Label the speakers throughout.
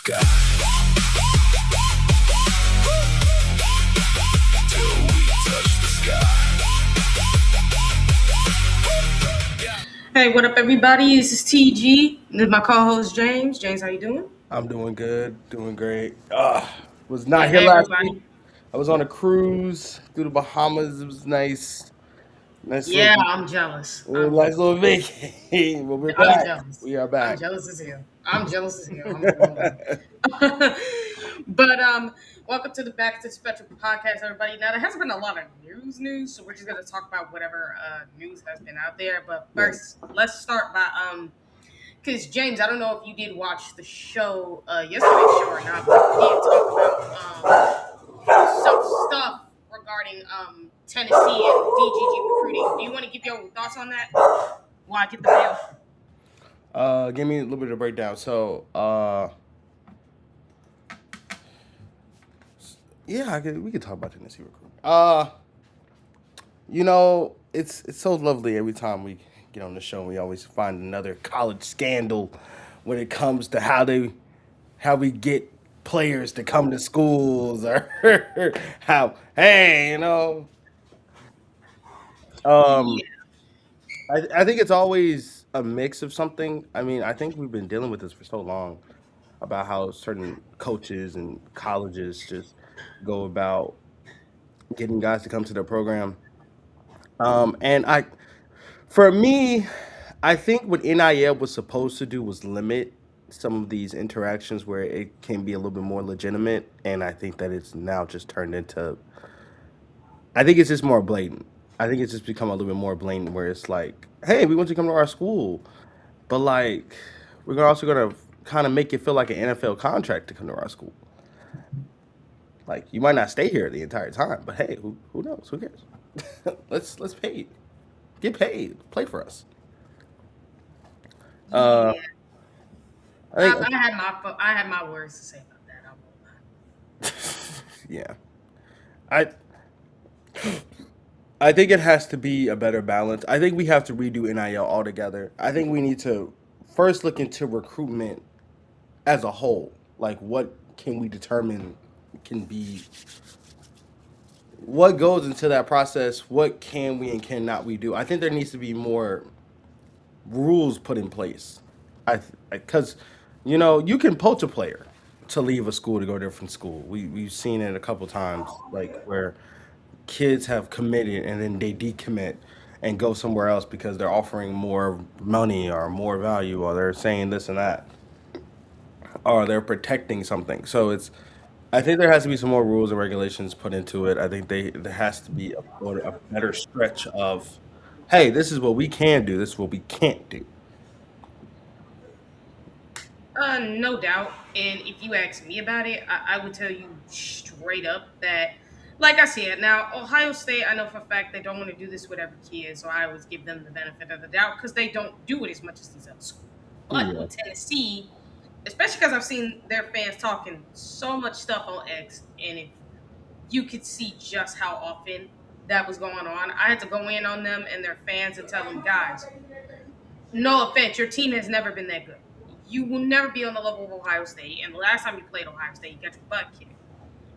Speaker 1: sky. Till we touch the sky.
Speaker 2: Hey, what up, everybody? This is TG. This is my co-host James. James, how you doing?
Speaker 3: I'm doing good, doing great. Was not
Speaker 2: Hey,
Speaker 3: here last week.
Speaker 2: everybody.
Speaker 3: I was on a cruise through the Bahamas. It was nice, nice
Speaker 2: Yeah,
Speaker 3: little,
Speaker 2: I'm jealous. I'm
Speaker 3: nice
Speaker 2: jealous.
Speaker 3: little vacation. But we're
Speaker 2: I'm
Speaker 3: back.
Speaker 2: jealous.
Speaker 3: We are
Speaker 2: I'm
Speaker 3: back.
Speaker 2: jealous as hell. I'm jealous as hell. I'm not gonna lie. But welcome to the Back to the Spectrum podcast, everybody. Now there hasn't been a lot of news, so we're just gonna talk about whatever news has been out there. But
Speaker 3: Yeah.
Speaker 2: first, let's start by because James, I don't know if you did watch the show yesterday's show or not, but we did talk about some stuff regarding Tennessee and DGG recruiting. Do you want to give your thoughts on that while I get the mail?
Speaker 3: Give me a little bit of breakdown. So, yeah, we could talk about Tennessee recruiting. It's so lovely every time we get on the show. We always find another college scandal when it comes to how we get players to come to schools or how hey um
Speaker 2: Yeah.
Speaker 3: I think it's always a mix of something. I mean, I think we've been dealing with this for so long about how certain coaches and colleges just go about getting guys to come to their program. And for me, I think what NIL was supposed to do was limit some of these interactions where it can be a little bit more legitimate, and I think that it's now just turned into. I think it's just more blatant. I think it's just become a little bit more blatant where it's like, hey, we want you to come to our school, but like, also gonna kind of make it feel like an NFL contract to come to our school. Like, you might not stay here the entire time, but hey, who knows? Who cares? Let's pay, get paid, play for us. Uh,
Speaker 2: Yeah.
Speaker 3: I
Speaker 2: I,
Speaker 3: think
Speaker 2: I had my words to say about that. I won't
Speaker 3: yeah. I I think it has to be a better balance. I think we have to redo NIL altogether. I think we need to first look into recruitment as a whole. Like, what can we determine can be what goes into that process? What can we and cannot we do? I think there needs to be more rules put in place. Because you can poach a player to leave a school to go to a different school. We've seen it a couple times, like where kids have committed and then they decommit and go somewhere else because they're offering more money or more value or they're saying this and that or they're protecting something. So I think there has to be some more rules and regulations put into it. I think there has to be a better stretch of, hey, this is what we can do, this is what we can't do.
Speaker 2: No doubt. And if you ask me about it, I would tell you straight up that, like I said, now Ohio State, I know for a fact they don't want to do this with every kid, so I always give them the benefit of the doubt because they don't do it as much as these other schools. But
Speaker 3: Yeah.
Speaker 2: with Tennessee, especially because I've seen their fans talking so much stuff on X, and if you could see just how often that was going on, I had to go in on them and their fans and tell them, guys, no offense, your team has never been that good. You will never be on the level of Ohio State. And the last time you played Ohio State, you got your butt kicked.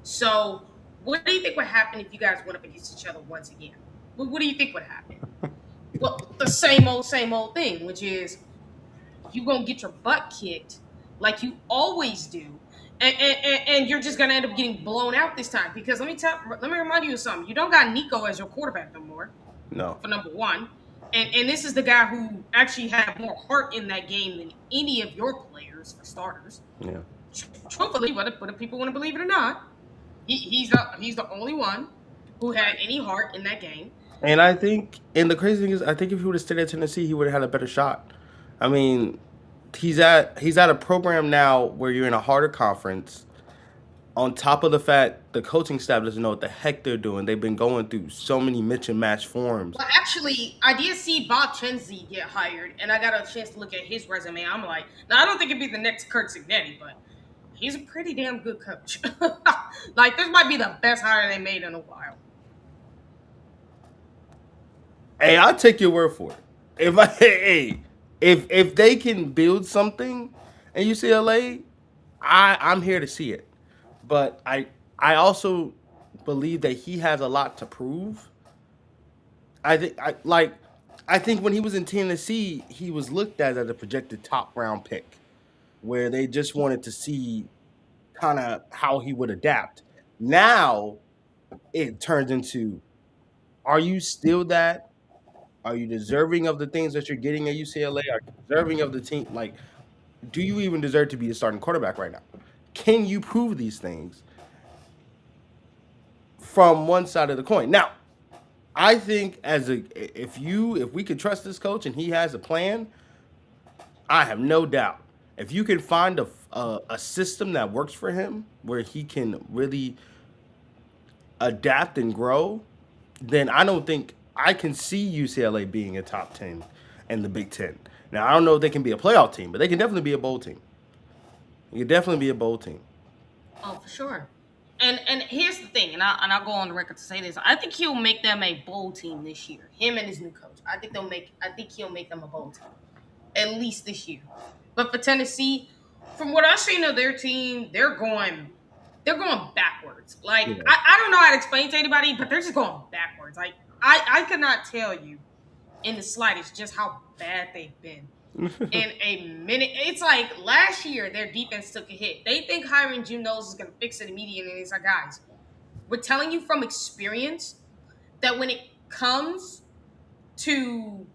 Speaker 2: So, what do you think would happen if you guys went up against each other once again? What do you think would happen? Well, the same old thing, which is you're going to get your butt kicked like you always do. And you're just going to end up getting blown out this time. Because let me remind you of something. You don't got Nico as your quarterback no more,
Speaker 3: No.
Speaker 2: for number one. And this is the guy who actually had more heart in that game than any of your players, for starters.
Speaker 3: Yeah.
Speaker 2: Truthfully, whether people want to believe it or not, he's the only one who had any heart in that game.
Speaker 3: And the crazy thing is, I think if he would have stayed at Tennessee, he would have had a better shot. I mean, he's at a program now where you're in a harder conference. On top of the fact the coaching staff doesn't know what the heck they're doing. They've been going through so many mix and match forms.
Speaker 2: Well, actually, I did see Bob Chenzi get hired, and I got a chance to look at his resume. I'm like, now I don't think it'd be the next Kurt Signetti, but he's a pretty damn good coach. Like, this might be the best hire they made in a while.
Speaker 3: Hey, I'll take your word for it. If they can build something in UCLA, I'm here to see it, but I also believe that he has a lot to prove. I think when he was in Tennessee, he was looked at as a projected top round pick, where they just wanted to see kind of how he would adapt. Now it turns into, are you still that? Are you deserving of the things that you're getting at UCLA? Are you deserving of the team? Like, do you even deserve to be a starting quarterback right now? Can you prove these things from one side of the coin? Now, I think if we could trust this coach and he has a plan, I have no doubt. If you can find a system that works for him where he can really adapt and grow, then I don't think I can see UCLA being a top 10 in the Big Ten. Now, I don't know if they can be a playoff team, but they can definitely be a bowl team. You can definitely be a bowl team.
Speaker 2: Oh, for sure. And here's the thing, and I'll go on the record to say this. I think he'll make them a bowl team this year. Him and his new coach. I think he'll make them a bowl team. At least this year. But for Tennessee, from what I've seen of their team, they're going backwards. Like
Speaker 3: Yeah.
Speaker 2: I don't know how to explain to anybody, but they're just going backwards. Like I could not tell you in the slightest just how bad they've been. In a minute, it's like last year their defense took a hit. They think hiring Jim Knowles is going to fix it immediately, and it's like, guys, we're telling you from experience that when it comes to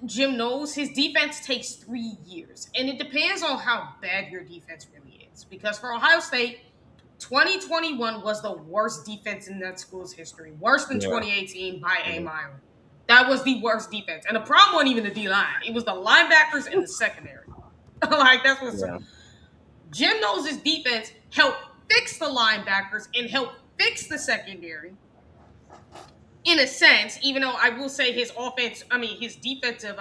Speaker 2: Jim Knowles, his defense takes 3 years, and it depends on how bad your defense really is. Because for Ohio State, 2021 was the worst defense in that school's history, worse than
Speaker 3: Yeah.
Speaker 2: 2018 by a mile. That was the worst defense. And the problem wasn't even the D-line. It was the linebackers and the secondary. Like, that's what's
Speaker 3: Yeah.
Speaker 2: Jim Knowles' defense helped fix the linebackers and helped fix the secondary. In a sense, even though I will say his defensive,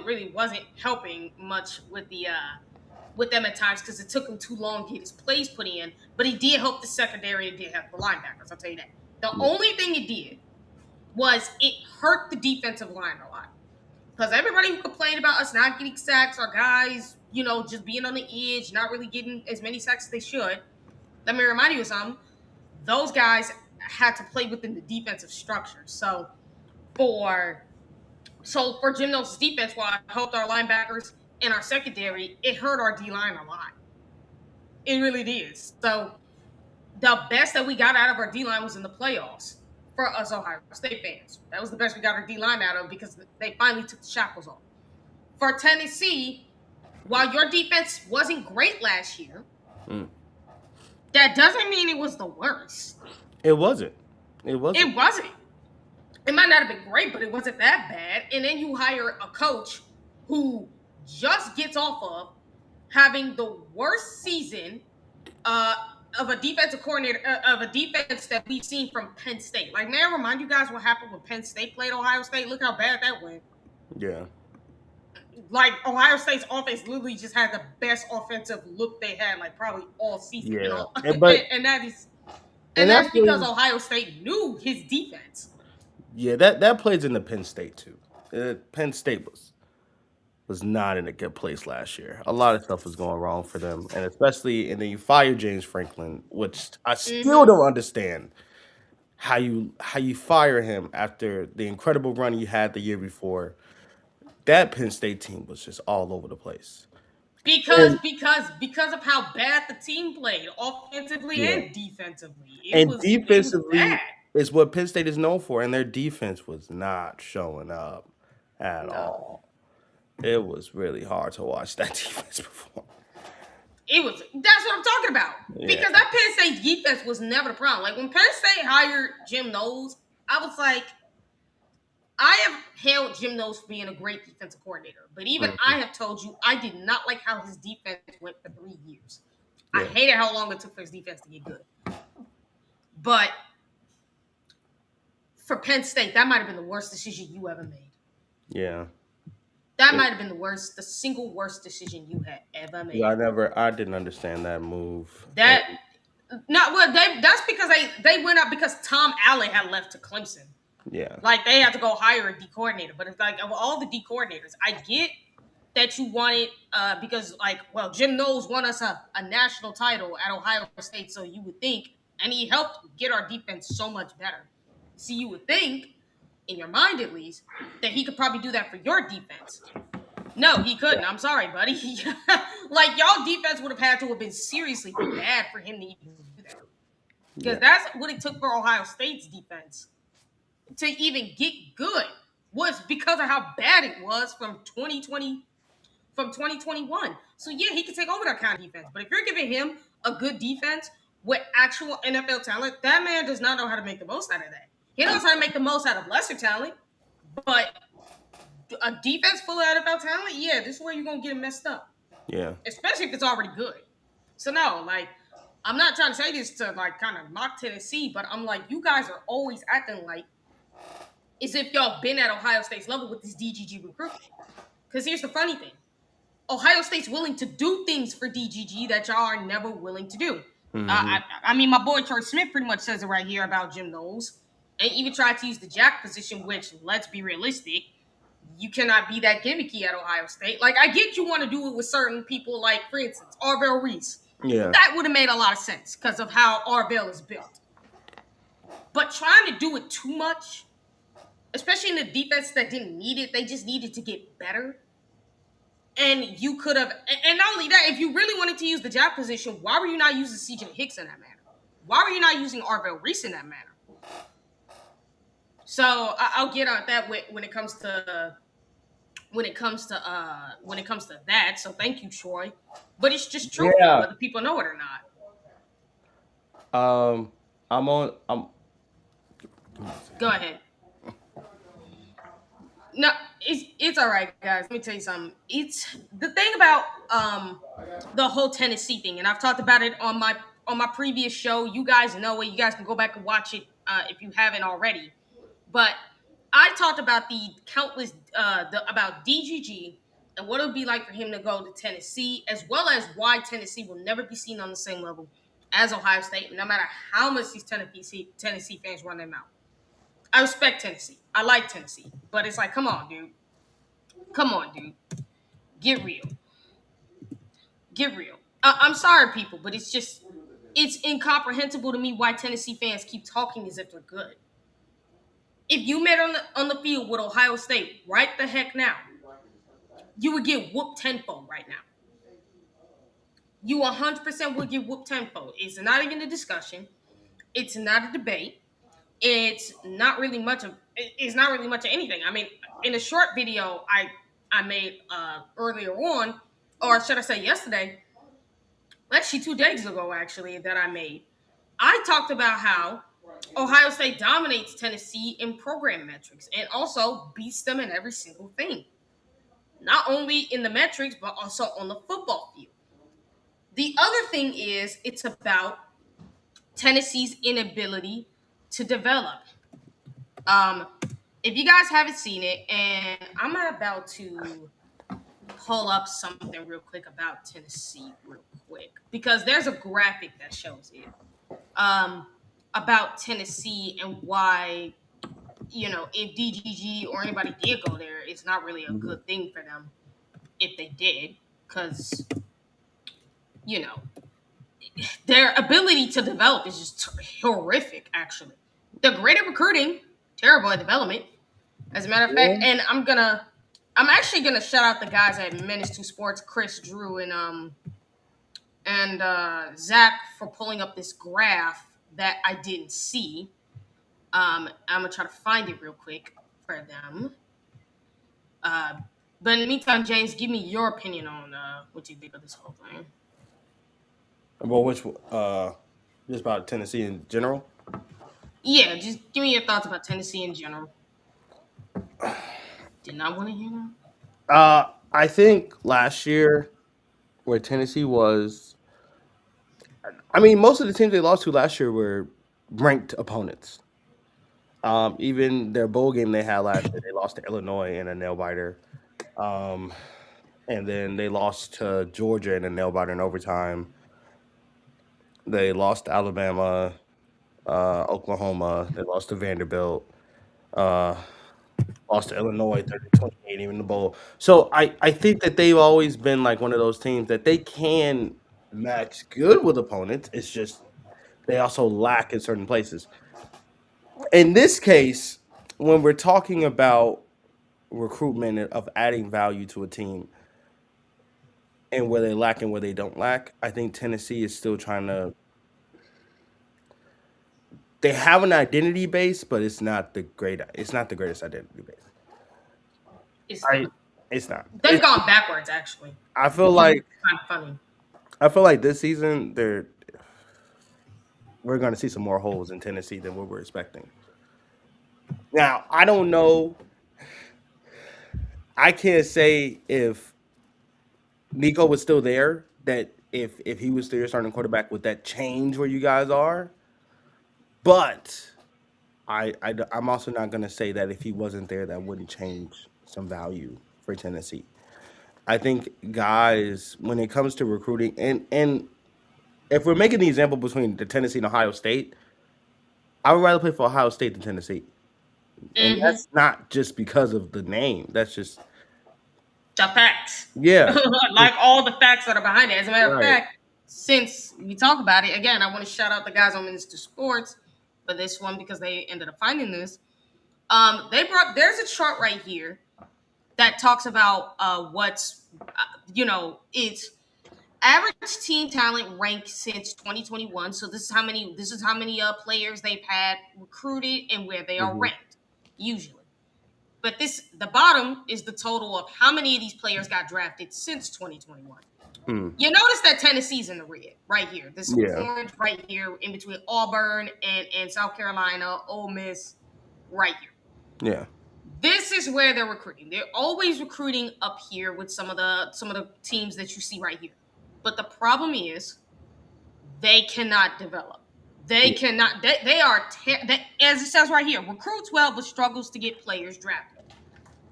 Speaker 2: really wasn't helping much with them at times because it took him too long to get his plays put in. But he did help the secondary and did help the linebackers. I'll tell you that. The only thing it did was it hurt the defensive line a lot. Because everybody who complained about us not getting sacks, our guys, just being on the edge, not really getting as many sacks as they should. Let me remind you of something. Those guys had to play within the defensive structure. So for Jim Knowles' defense, while it helped our linebackers and our secondary, it hurt our D-line a lot. It really did. So the best that we got out of our D-line was in the playoffs for us Ohio State fans. That was the best we got our D-line out of because they finally took the shackles off. For Tennessee, while your defense wasn't great last year, that doesn't mean it was the worst.
Speaker 3: It wasn't.
Speaker 2: It wasn't. It might not have been great, but it wasn't that bad. And then you hire a coach who just gets off of having the worst season of a defensive coordinator of a defense that we've seen from Penn State. Like, may I remind you guys what happened when Penn State played Ohio State? Look how bad that went.
Speaker 3: Yeah.
Speaker 2: Like, Ohio State's offense literally just had the best offensive look they had, like, probably all season.
Speaker 3: Yeah.
Speaker 2: And that's because Ohio State knew his defense.
Speaker 3: Yeah, that plays into Penn State too. Penn State was not in a good place last year. A lot of stuff was going wrong for them, and then you fire James Franklin, which I still don't understand how you fire him after the incredible run he had the year before. That Penn State team was just all over the place.
Speaker 2: Because of how bad the team played, offensively and defensively.
Speaker 3: Defensively is what Penn State is known for, and their defense was not showing up at all. It was really hard to watch that defense perform.
Speaker 2: That's what I'm talking about. Yeah. Because that Penn State defense was never the problem. Like, when Penn State hired Jim Knowles, I was like, I have hailed Jim Knowles for being a great defensive coordinator. But even I have told you, I did not like how his defense went for 3 years. Yeah. I hated how long it took for his defense to get good. But for Penn State, that might have been the worst decision you ever made.
Speaker 3: Yeah.
Speaker 2: That might have been the single worst decision you had ever made.
Speaker 3: Yeah, I didn't understand that move.
Speaker 2: That's because they went up because Tom Allen had left to Clemson.
Speaker 3: Yeah.
Speaker 2: Like, they had to go hire a D coordinator. But it's like, of all the D coordinators, I get that you wanted because, like, well, Jim Knowles won us a national title at Ohio State, so you would think, and he helped get our defense so much better. So you would think, in your mind at least, that he could probably do that for your defense. No, he couldn't. I'm sorry, buddy. Like, y'all defense would have had to have been seriously bad for him to even do that. Because that's what it took for Ohio State's defense to even get good, was because of how bad it was from 2021. So yeah, he can take over that kind of defense. But if you're giving him a good defense with actual NFL talent, that man does not know how to make the most out of that. He knows how to make the most out of lesser talent, but a defense full of NFL talent, yeah, this is where you're gonna get it messed up.
Speaker 3: Yeah.
Speaker 2: Especially if it's already good. So no, like, I'm not trying to say this to like kind of mock Tennessee, but I'm like, you guys are always acting like as if y'all been at Ohio State's level with this DGG recruitment. Because here's the funny thing. Ohio State's willing to do things for DGG that y'all are never willing to do. I mean, my boy Troy Smith pretty much says it right here about Jim Knowles. And even tried to use the jack position, which, let's be realistic, you cannot be that gimmicky at Ohio State. Like, I get you want to do it with certain people, like, for instance, Arvell Reese.
Speaker 3: Yeah.
Speaker 2: That would have made a lot of sense because of how Arvell is built. But trying to do it too much, especially in a defense that didn't need it, they just needed to get better. And you could have, and not only that, if you really wanted to use the jab position, why were you not using CJ Hicks in that manner? Why were you not using Arvell Reese in that manner? So I'll get on that when it comes to that. So thank you, Troy. But it's just true,
Speaker 3: Yeah.
Speaker 2: whether people know it or not.
Speaker 3: I'm
Speaker 2: Go ahead. No, it's all right, guys. Let me tell you something. It's the thing about the whole Tennessee thing, and I've talked about it on my previous show. You guys know it. You guys can go back and watch it if you haven't already. But I talked about the countless about DGG and what it would be like for him to go to Tennessee, as well as why Tennessee will never be seen on the same level as Ohio State, no matter how much these Tennessee fans run their mouth. I respect Tennessee. I like Tennessee. But it's like, come on, dude. Come on, dude. Get real. Get real. I'm sorry, people, but it's incomprehensible to me why Tennessee fans keep talking as if they're good. If you met on the field with Ohio State right the heck now, you would get whooped tenfold right now. You 100% would get whooped tenfold. It's not even a discussion. It's not a debate. It's not really much of anything. I mean, in a short video I made earlier on, or should I say yesterday, actually 2 days ago actually, that I made, I talked about how Ohio State dominates Tennessee in program metrics and also beats them in every single thing. Not only in the metrics, but also on the football field. The other thing is it's about Tennessee's inability to develop. If you guys haven't seen it, and I'm about to pull up something real quick about Tennessee real quick, because there's a graphic that shows it about Tennessee and why, if DGG or anybody did go there, it's not really a good thing for them if they did, because, their ability to develop is just horrific, actually. They're great at recruiting, terrible at development. As a matter of fact, and I'm actually gonna shout out the guys at Menace to Sports, Chris, Drew, and Zach for pulling up this graph that I didn't see. I'm gonna try to find it real quick for them. But in the meantime, James, give me your opinion on what you think of this whole thing.
Speaker 3: Well, just about Tennessee in general?
Speaker 2: Yeah, just give me your thoughts about Tennessee in general. Did not want to hear that.
Speaker 3: I think last year, where Tennessee was, I mean, most of the teams they lost to last year were ranked opponents. Even their bowl game they had last year, they lost to Illinois in a nail biter. And then they lost to Georgia in a nail biter in overtime. They lost to Alabama, Oklahoma. They lost to Vanderbilt. Lost to Illinois 30-28 even in the bowl. So I think that they've always been like one of those teams that they can match good with opponents. It's just they also lack in certain places. In this case, when we're talking about recruitment of adding value to a team and where they lack and where they don't lack, I think Tennessee is still trying to. They have an identity base, but it's not the great. It's not the greatest identity base.
Speaker 2: It's
Speaker 3: I.
Speaker 2: not.
Speaker 3: It's not.
Speaker 2: They've gone backwards actually,
Speaker 3: I feel
Speaker 2: which is
Speaker 3: like
Speaker 2: kind of funny.
Speaker 3: this season we're going to see some more holes in Tennessee than what we're expecting. Now I don't know. I can't say if Nico was still there, that if he was still your starting quarterback, would that change where you guys are? But I'm also not going to say that if he wasn't there, that wouldn't change some value for Tennessee. I think guys, when it comes to recruiting, and if we're making the example between the Tennessee and Ohio State, I would rather play for Ohio State than Tennessee, and
Speaker 2: Mm-hmm.
Speaker 3: that's not just because of the name. That's just
Speaker 2: The facts,
Speaker 3: yeah,
Speaker 2: like all the facts that are behind it. As a matter of
Speaker 3: right.
Speaker 2: fact, since we talk about it again, I want to shout out the guys on Minister Sports for this one because they ended up finding this. There's a chart right here that talks about what's it's average team talent ranked since 2021. So this is how many players they've had recruited and where they are
Speaker 3: Hmm.
Speaker 2: ranked usually. But the bottom is the total of how many of these players got drafted since 2021.
Speaker 3: Hmm.
Speaker 2: You notice that Tennessee's in the red right here. This
Speaker 3: Yeah,
Speaker 2: orange right here in between Auburn and South Carolina, Ole Miss, right here.
Speaker 3: yeah,
Speaker 2: This is where they're recruiting. They're always recruiting up here with some of the teams that you see right here. But the problem is they cannot develop. They
Speaker 3: yeah,
Speaker 2: cannot. As it says right here, recruits well but struggles to get players drafted.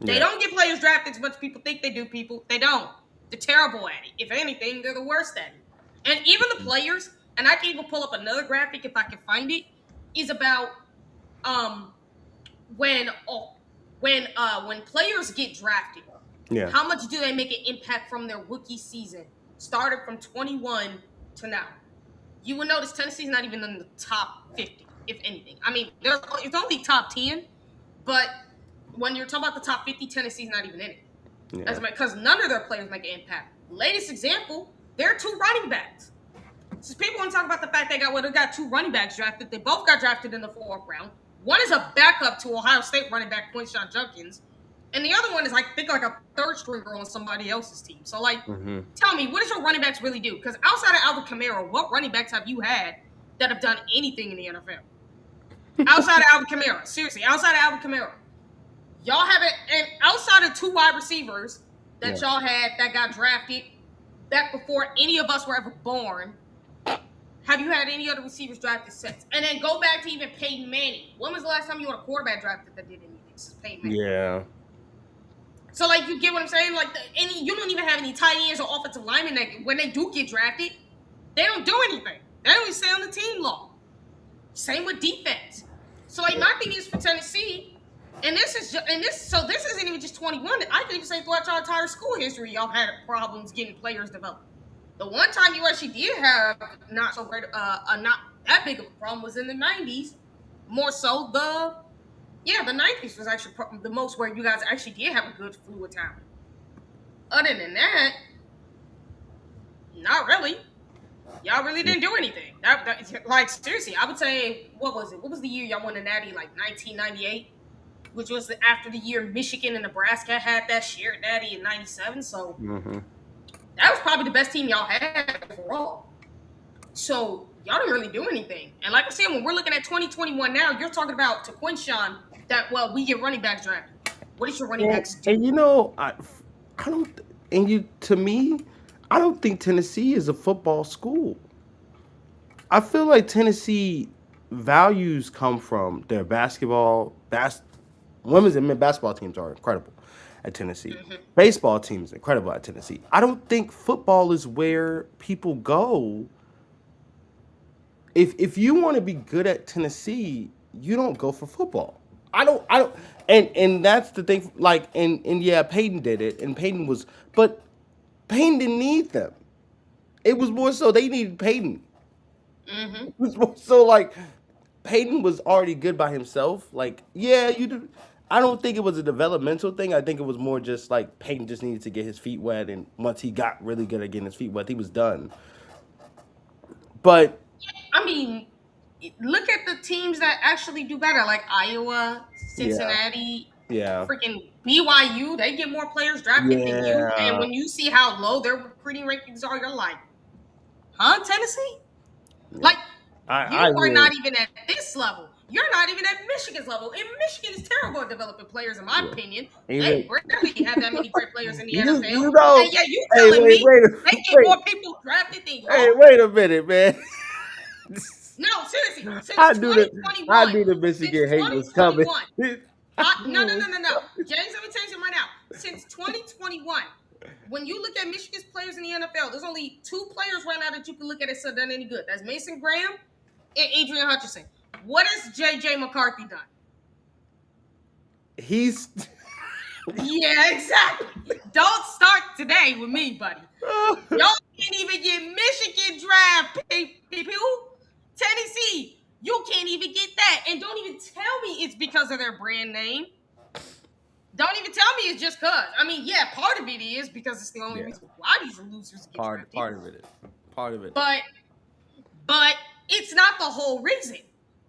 Speaker 2: They
Speaker 3: yeah,
Speaker 2: don't get players drafted as much as people think they do. People, they don't. They're terrible at it. If anything, they're the worst at it. And even the players, and I can even pull up another graphic if I can find it, is about um when when players get drafted,
Speaker 3: yeah,
Speaker 2: how much do they make an impact from their rookie season, started from 21 to now? You will notice Tennessee's not even in the top 50, if anything. I mean, it's only top 10, but when you're talking about the top 50, Tennessee's not even in it.
Speaker 3: yeah,
Speaker 2: Because none of their players make an impact. Latest example, there are two running backs. So people want to talk about the fact they got two running backs drafted. They both got drafted in the fourth round. One is a backup to Ohio State running back Quinshon Judkins, and the other one is like a third stringer on somebody else's team. So like,
Speaker 3: hmm,
Speaker 2: tell me, what does your running backs really do? Because outside of Alvin Kamara, what running backs have you had that have done anything in the NFL? Outside of Alvin Kamara, seriously, outside of Alvin Kamara, y'all haven't, and outside of two wide receivers
Speaker 3: yeah.
Speaker 2: that y'all had that got drafted back before any of us were ever born. Have you had any other receivers drafted since? And then go back to even Peyton Manning. When was the last time you had a quarterback drafted that did anything? This is Peyton Manning.
Speaker 3: Yeah.
Speaker 2: So, like, you get what I'm saying? Like, you don't even have any tight ends or offensive linemen that, when they do get drafted, they don't do anything. They don't even stay on the team long. Same with defense. So, like, my thing is for Tennessee, this isn't even just 21. I can even say throughout your entire school history, y'all had problems getting players developed. The one time you actually did have not not that big of a problem was in the 90s. More so the 90s was actually the most where you guys actually did have a good fluid talent. Other than that, not really. Y'all really didn't do anything. Like, seriously, I would say, what was it? What was the year y'all won the Natty? Like 1998, which was after the year Michigan and Nebraska had that shared Natty in '97. So
Speaker 3: Hmm.
Speaker 2: that was probably the best team y'all had overall. So y'all didn't really do anything. And like I said, when we're looking at 2021 now, you're talking about to Quinshawn that, well, we get running backs drafted. What does your running backs do?
Speaker 3: And I don't, and to me, I don't think Tennessee is a football school. I feel like Tennessee values come from their women's and men basketball teams are incredible at Tennessee.
Speaker 2: Mm-hmm.
Speaker 3: Baseball teams incredible at Tennessee. I don't think football is where people go. If you want to be good at Tennessee, you don't go for football. I don't, and that's the thing. Like, and yeah, Peyton did it, and Peyton was, but Peyton didn't need them. It was more so they needed Peyton.
Speaker 2: Mm-hmm.
Speaker 3: It was more so like Peyton was already good by himself. Like, yeah, you do. I don't think it was a developmental thing. I think it was more just like Peyton just needed to get his feet wet, and once he got really good at getting his feet wet, he was done. But
Speaker 2: I mean, look at the teams that actually do better, like Iowa,
Speaker 3: yeah,
Speaker 2: Cincinnati,
Speaker 3: yeah,
Speaker 2: freaking BYU. They get more players drafted than you. And
Speaker 3: yeah,
Speaker 2: when you see how low their recruiting rankings are, you're like, huh, Tennessee?
Speaker 3: yeah.
Speaker 2: Like, you
Speaker 3: I
Speaker 2: are
Speaker 3: agree.
Speaker 2: not even at this level. You're not even at Michigan's level. And Michigan is terrible at developing players, in my
Speaker 3: Yeah.
Speaker 2: opinion. They
Speaker 3: Even
Speaker 2: barely have that many great players in the NFL.
Speaker 3: you know.
Speaker 2: And yeah, you
Speaker 3: Hey,
Speaker 2: telling
Speaker 3: wait,
Speaker 2: me
Speaker 3: wait,
Speaker 2: they get
Speaker 3: wait.
Speaker 2: more people drafted than
Speaker 3: Hey,
Speaker 2: y'all?
Speaker 3: wait a minute, man.
Speaker 2: No, seriously. Since
Speaker 3: I knew that. I
Speaker 2: 2021,
Speaker 3: knew the
Speaker 2: since
Speaker 3: Michigan hate was coming.
Speaker 2: 2021,
Speaker 3: I
Speaker 2: no,
Speaker 3: knew
Speaker 2: no,
Speaker 3: it
Speaker 2: no,
Speaker 3: was
Speaker 2: no, no. James, let me tell you something right now. Since 2021, when you look at Michigan's players in the NFL, there's only two players right now that you can look at it so done any good. That's Mason Graham and Adrian Hutchinson. What has J.J. McCarthy done?
Speaker 3: He's.
Speaker 2: Yeah, exactly. Don't start today with me, buddy. Y'all can't even get Michigan draft people. Tennessee, you can't even get that. And don't even tell me it's because of their brand name. Don't even tell me it's just because. I mean, yeah, part of it is because it's the only
Speaker 3: Yeah.
Speaker 2: reason why these losers get drafted.
Speaker 3: part of it. Part of it.
Speaker 2: But it's not the whole reason.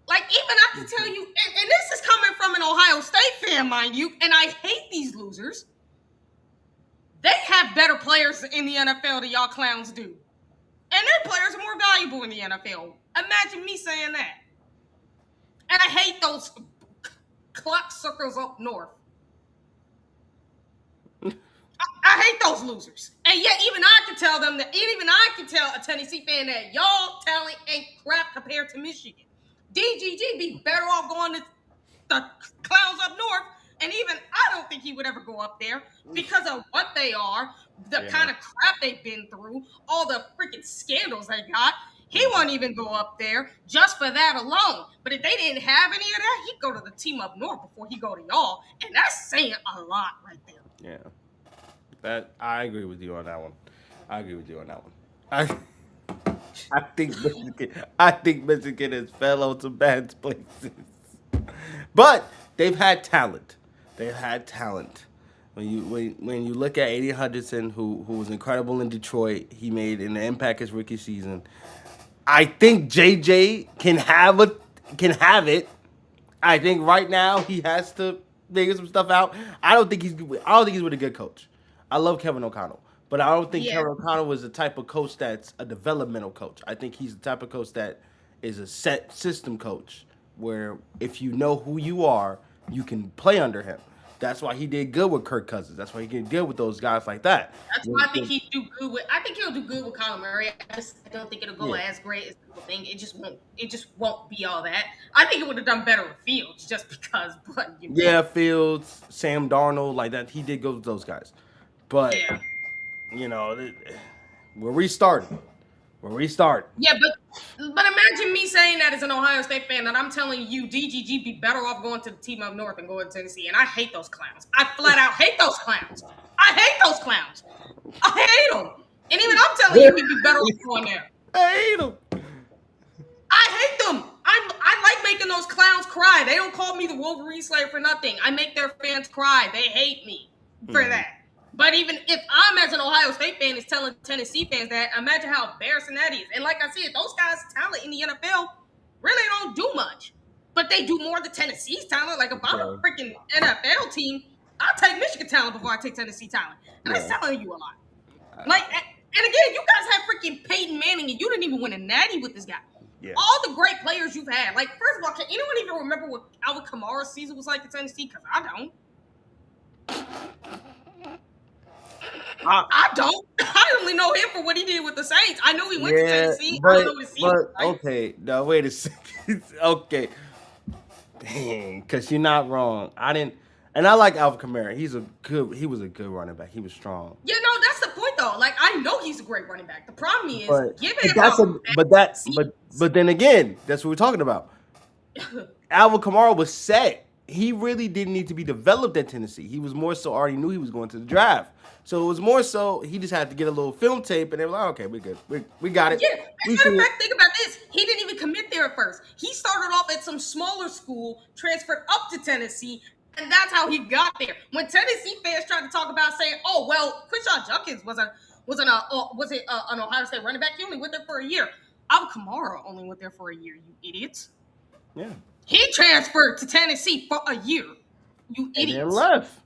Speaker 2: Like, even I can tell you, and this is coming from an Ohio State fan, mind you, and I hate these losers. They have better players in the NFL than y'all clowns do. And their players are more valuable in the NFL. Imagine me saying that. And I hate those clock suckers up north. I hate those losers. And yet even I can tell them that, even I can tell a Tennessee fan that y'all talent ain't crap compared to Michigan. DGG be better off going to the clowns up north. And even I don't think he would ever go up there because of what they are, the kind of crap they've been through, all the freaking scandals they got. He won't even go up there just for that alone. But if they didn't have any of that, he'd go to the team up north before he go to y'all. And that's saying a lot right there.
Speaker 3: Yeah. That I agree with you on that one. I agree with you on that one. I think Michigan has fell on some bad places. But they've had talent. They've had talent. When you look at Aiden Hutchinson, who was incredible in Detroit, he made an impact his rookie season. I think JJ can have it. I think right now he has to figure some stuff out. I don't think he's with a good coach. I love Kevin O'Connell, but I don't think Kevin O'Connell is the type of coach that's a developmental coach. I think he's the type of coach that is a set system coach where if you know who you are, you can play under him. That's why he did good with Kirk Cousins. That's why he did good with those guys like that.
Speaker 2: That's why I think he'll do good with. I think he'll do good with Kyler Murray. I don't think it'll go as great as people think. It just won't. It just won't be all that. I think it would have done better with Fields, just because. But
Speaker 3: Fields, Sam Darnold, like that. He did good with those guys, but we're restarting.
Speaker 2: Yeah, but imagine me saying that as an Ohio State fan, that I'm telling you DGG be better off going to the team up north and going to Tennessee. And I hate those clowns. I flat out hate those clowns. I hate those clowns. I hate them. And even I'm telling you he'd be better off going there.
Speaker 3: I hate them.
Speaker 2: I hate them. I like making those clowns cry. They don't call me the Wolverine Slayer for nothing. I make their fans cry. They hate me for that. But even if I'm, as an Ohio State fan, is telling Tennessee fans that, imagine how embarrassing that is. And like I said, those guys' talent in the NFL really don't do much. But they do more than Tennessee's talent. Like, if I'm a freaking NFL team, I'll take Michigan talent before I take Tennessee talent. And that's telling you a lot. Like, and again, you guys have freaking Peyton Manning, and you didn't even win a natty with this guy.
Speaker 3: Yeah.
Speaker 2: All the great players you've had. Like, first of all, can anyone even remember what Alvin Kamara's season was like in Tennessee? Because I don't. I don't. I only know him for what he did with the Saints. I know he went to Tennessee. I don't know his season.
Speaker 3: But okay, now wait a second. Okay, dang, because you're not wrong. I didn't, and I like Alvin Kamara. He was a good running back. He was strong.
Speaker 2: Yeah, no, that's the point though. Like, I know he's a great running back. The problem is,
Speaker 3: but then again, that's what we're talking about. Alvin Kamara was set. he really didn't need to be developed at Tennessee. He was more so already knew he was going to the draft. So it was more so he just had to get a little film tape, and they were like, okay, we're good. We got it.
Speaker 2: Yeah, as
Speaker 3: We
Speaker 2: a
Speaker 3: see
Speaker 2: matter of
Speaker 3: it.
Speaker 2: fact, think about this. He didn't even commit there at first. He started off at some smaller school, transferred up to Tennessee, and that's how he got there. When Tennessee fans tried to talk about saying, "Oh, well, Quinshon Judkins an Ohio State running back. He only went there for a year. Alvin Kamara only went there for a year. You idiots.
Speaker 3: Yeah.
Speaker 2: He transferred to Tennessee for a year. You idiots.
Speaker 3: And then left.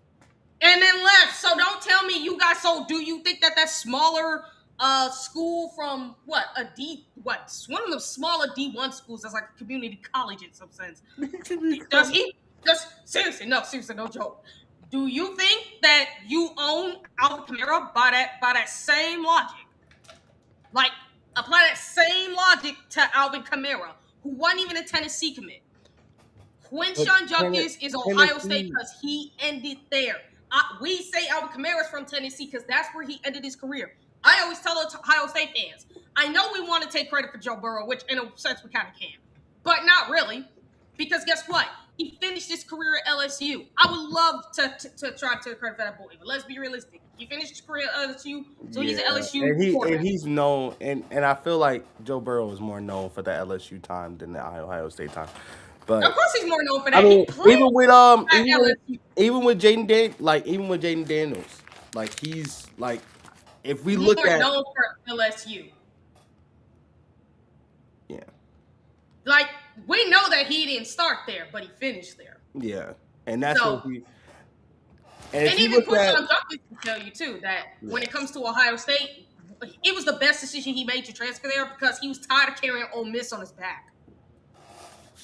Speaker 2: And then left. So don't tell me you guys. So do you think that smaller school from one of the smaller D1 schools that's like a community college in some sense? Does he just seriously, no joke. Do you think that you own Alvin Kamara by that same logic? Like apply that same logic to Alvin Kamara, who wasn't even a Tennessee commit. Quinshon Judkins is Ohio State because he ended there. We say Alvin Kamara is from Tennessee because that's where he ended his career. I always tell Ohio State fans, I know we want to take credit for Joe Burrow, which in a sense we kind of can, but not really, because guess what? He finished his career at LSU. I would love to try to take credit for that boy, but let's be realistic. He finished his career at LSU, so he's an LSU quarterback.
Speaker 3: And he's known, and I feel like Joe Burrow is more known for the LSU time than the Ohio State time. But
Speaker 2: of course, he's more known for that.
Speaker 3: I mean, even with
Speaker 2: LSU.
Speaker 3: Jaden Daniels, like he's like, if we look
Speaker 2: more
Speaker 3: at
Speaker 2: known for LSU,
Speaker 3: yeah,
Speaker 2: like we know that he didn't start there, but he finished there.
Speaker 3: Yeah, and that's
Speaker 2: So-
Speaker 3: what we.
Speaker 2: And even Quinshon Judkins can tell you too that when it comes to Ohio State, it was the best decision he made to transfer there because he was tired of carrying Ole Miss on his back.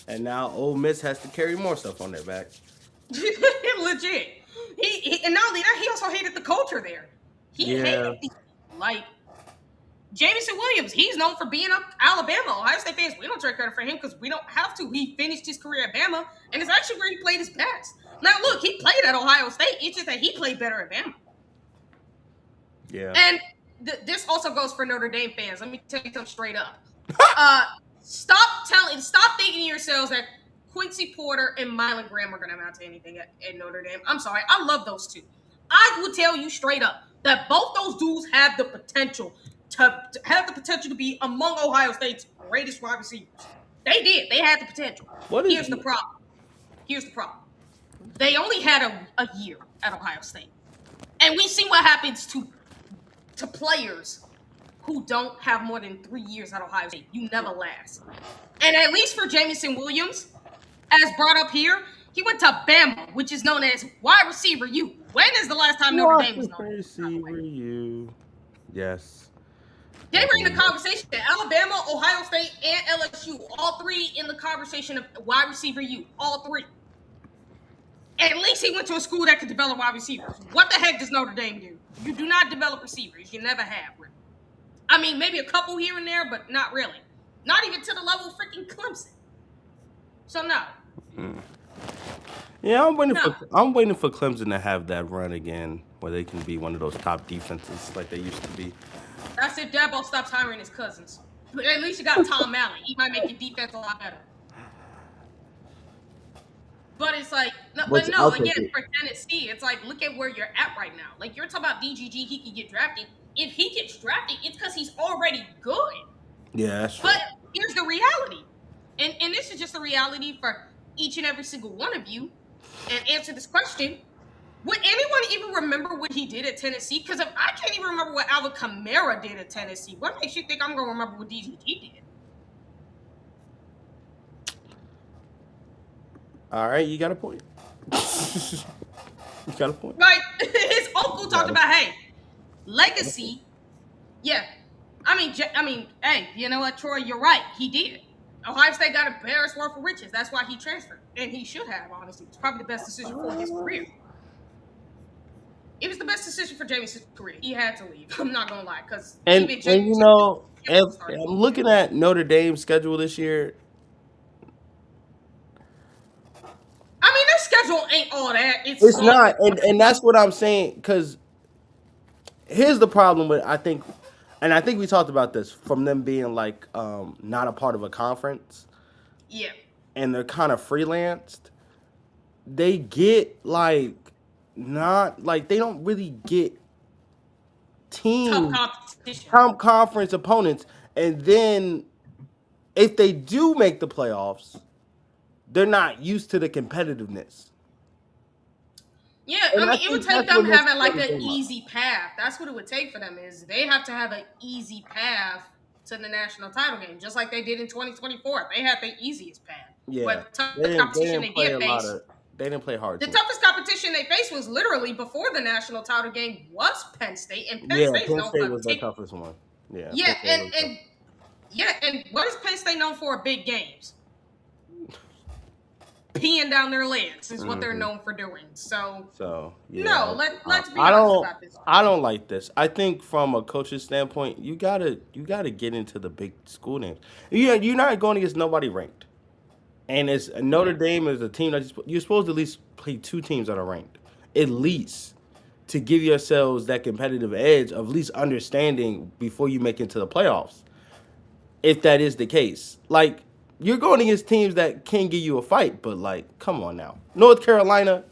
Speaker 3: And now Ole Miss has to carry more stuff on their back.
Speaker 2: Legit. He and not only that, he also hated the culture there. He hated like Jamison Williams. He's known for being up Alabama. Ohio State fans, we don't take credit for him because we don't have to. He finished his career at Bama, and it's actually where he played his best. Now, look, he played at Ohio State. It's just that he played better at Bama.
Speaker 3: Yeah.
Speaker 2: And this also goes for Notre Dame fans. Let me tell you something straight up. Stop thinking to yourselves that Quincy Porter and Mylan Graham are going to amount to anything at Notre Dame. I'm sorry. I love those two. I will tell you straight up that both those dudes have the potential to be among Ohio State's greatest wide receivers. They did. They had the potential. Here's the problem. They only had a year at Ohio State. And we've seen what happens to players who don't have more than 3 years at Ohio State. You never last. And at least for Jamison Williams, as brought up here, he went to Bama, which is known as wide receiver U. When is the last time Notre Dame was known?
Speaker 3: Receiver U. Yes.
Speaker 2: They were in the conversation. Alabama, Ohio State, and LSU, all three in the conversation of wide receiver U. All three. At least he went to a school that could develop wide receivers. What the heck does Notre Dame do? You do not develop receivers. You never have, really. I mean, maybe a couple here and there, but not really. Not even to the level of freaking Clemson. So, no.
Speaker 3: Yeah, I'm waiting for Clemson to have that run again where they can be one of those top defenses like they used to be.
Speaker 2: That's if Dabo stops hiring his cousins. But at least you got Tom Allen. He might make your defense a lot better. But it's like, again, for Tennessee, it's like, look at where you're at right now. Like, you're talking about DGG, he can get drafted. If he gets drafted, it's because he's already good.
Speaker 3: Yeah, that's true.
Speaker 2: But here's the reality. And this is just the reality for each and every single one of you. And answer this question. Would anyone even remember what he did at Tennessee? Because if I can't even remember what Alvin Kamara did at Tennessee, what makes you think I'm going to remember what DGG did?
Speaker 3: All right, you got a point. You got a point.
Speaker 2: Right? His uncle talked about, hey, legacy. Yeah. I mean, hey, you know what, Troy? You're right. He did. Ohio State got embarrassed worth for riches. That's why he transferred. And he should have, honestly. It's probably the best decision for his career. It was the best decision for Jameson's career. He had to leave. I'm not going to lie.
Speaker 3: And you know, if I'm looking at Notre Dame's schedule this year,
Speaker 2: I mean, their schedule ain't all that.
Speaker 3: It's not. And that's what I'm saying. Because here's the problem with, I think we talked about this, from them being like not a part of a conference.
Speaker 2: Yeah.
Speaker 3: And they're kind of freelanced. they get like not like they don't really get
Speaker 2: Tough
Speaker 3: teams
Speaker 2: competition.
Speaker 3: conference opponents, and then if they do make the playoffs, they're not used to the competitiveness.
Speaker 2: Yeah,
Speaker 3: And
Speaker 2: I
Speaker 3: I
Speaker 2: mean, it would
Speaker 3: think
Speaker 2: take
Speaker 3: that's what
Speaker 2: them
Speaker 3: messes
Speaker 2: having like an
Speaker 3: everything up.
Speaker 2: easy path. That's what it would take for them. Is they have to have an easy path to the national title game, just like they did in 2024. They had the easiest path.
Speaker 3: Yeah,
Speaker 2: But the toughest
Speaker 3: they
Speaker 2: competition
Speaker 3: didn't
Speaker 2: they
Speaker 3: play
Speaker 2: did
Speaker 3: a lot
Speaker 2: face,
Speaker 3: of they didn't play hard
Speaker 2: the
Speaker 3: teams.
Speaker 2: toughest competition they faced was literally before the national title game was Penn State, and Penn
Speaker 3: Yeah,
Speaker 2: State's
Speaker 3: Penn
Speaker 2: known for
Speaker 3: State was the
Speaker 2: take.
Speaker 3: toughest one. Yeah,
Speaker 2: Yeah,
Speaker 3: Penn State was tough.
Speaker 2: and what is Penn State known for? Big games. Peeing down their legs is what they're known for doing. So
Speaker 3: Yeah,
Speaker 2: no, let's be honest about this.
Speaker 3: I don't like this. I think from a coach's standpoint, you gotta get into the big school names. You're not going against nobody ranked, and it's Notre
Speaker 2: Yeah.
Speaker 3: Dame is a team that you're supposed to at least play two teams that are ranked, at least to give yourselves that competitive edge of at least understanding before you make it to the playoffs. If that is the case, like you're going against teams that can give you a fight, but like, come on now, North Carolina.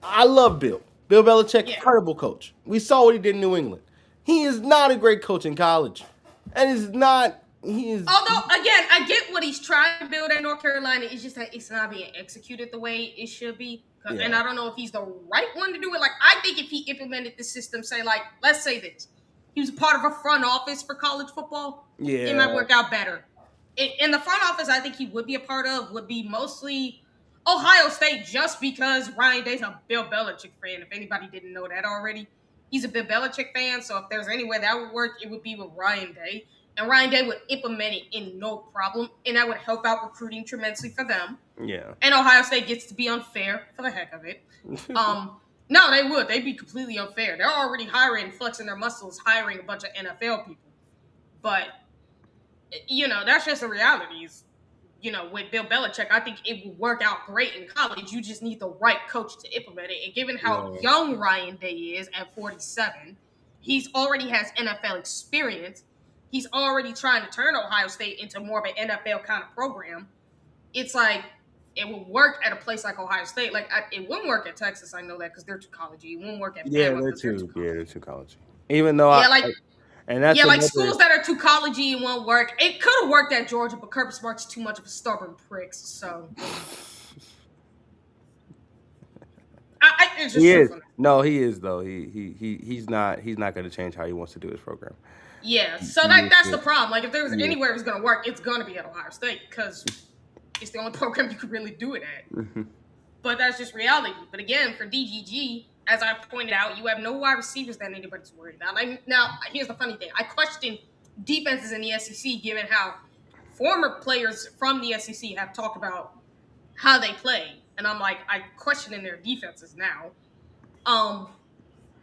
Speaker 3: I love Bill. Bill Belichick,
Speaker 2: Yeah.
Speaker 3: incredible coach. We saw what he did in New England. He is not a great coach in college, and is not. He is.
Speaker 2: Although, again, I get what he's trying to build at North Carolina. It's just that it's not being executed the way it should be. And
Speaker 3: Yeah.
Speaker 2: I don't know if he's the right one to do it. Like, I think if he implemented the system, say, like, let's say this, he was part of a front office for college football,
Speaker 3: Yeah.
Speaker 2: it might work out better. In the front office, I think he would be a part of, would be mostly Ohio State, just because Ryan Day's a Bill Belichick fan. If anybody didn't know that already, he's a Bill Belichick fan. So if there's any way that would work, it would be with Ryan Day. And Ryan Day would implement it in no problem, and that would help out recruiting tremendously for them.
Speaker 3: Yeah.
Speaker 2: And Ohio State gets to be unfair for the heck of it. No, they would. They'd be completely unfair. They're already hiring, flexing their muscles, hiring a bunch of NFL people. But, that's just the reality. With Bill Belichick, I think it would work out great in college. You just need the right coach to implement it. And given how young Ryan Day is at 47, he's already has NFL experience. He's already trying to turn Ohio State into more of an NFL kind of program. It's like it would work at a place like Ohio State. Like it wouldn't work at Texas. I know that because they're too collegey. It wouldn't work at
Speaker 3: Yeah,
Speaker 2: Bama
Speaker 3: they're
Speaker 2: because they're
Speaker 3: too.
Speaker 2: too
Speaker 3: Yeah,
Speaker 2: collegey.
Speaker 3: they're too college. Even though and that's
Speaker 2: like
Speaker 3: another-
Speaker 2: schools that are too collegey won't work. It could have worked at Georgia, but Kirby Smart's too much of a stubborn prick. So it's just
Speaker 3: He is.
Speaker 2: funny.
Speaker 3: No, he is though. He's not going to change how he wants to do his program.
Speaker 2: Yeah, so that's the problem. Like if there was anywhere it was going to work, it's going to be at Ohio State because it's the only program you could really do it at. But that's just reality. But again, for DGG, as I pointed out, you have no wide receivers that anybody's worried about. Now, here's the funny thing. I question defenses in the SEC given how former players from the SEC have talked about how they play. And I'm like, I question their defenses now.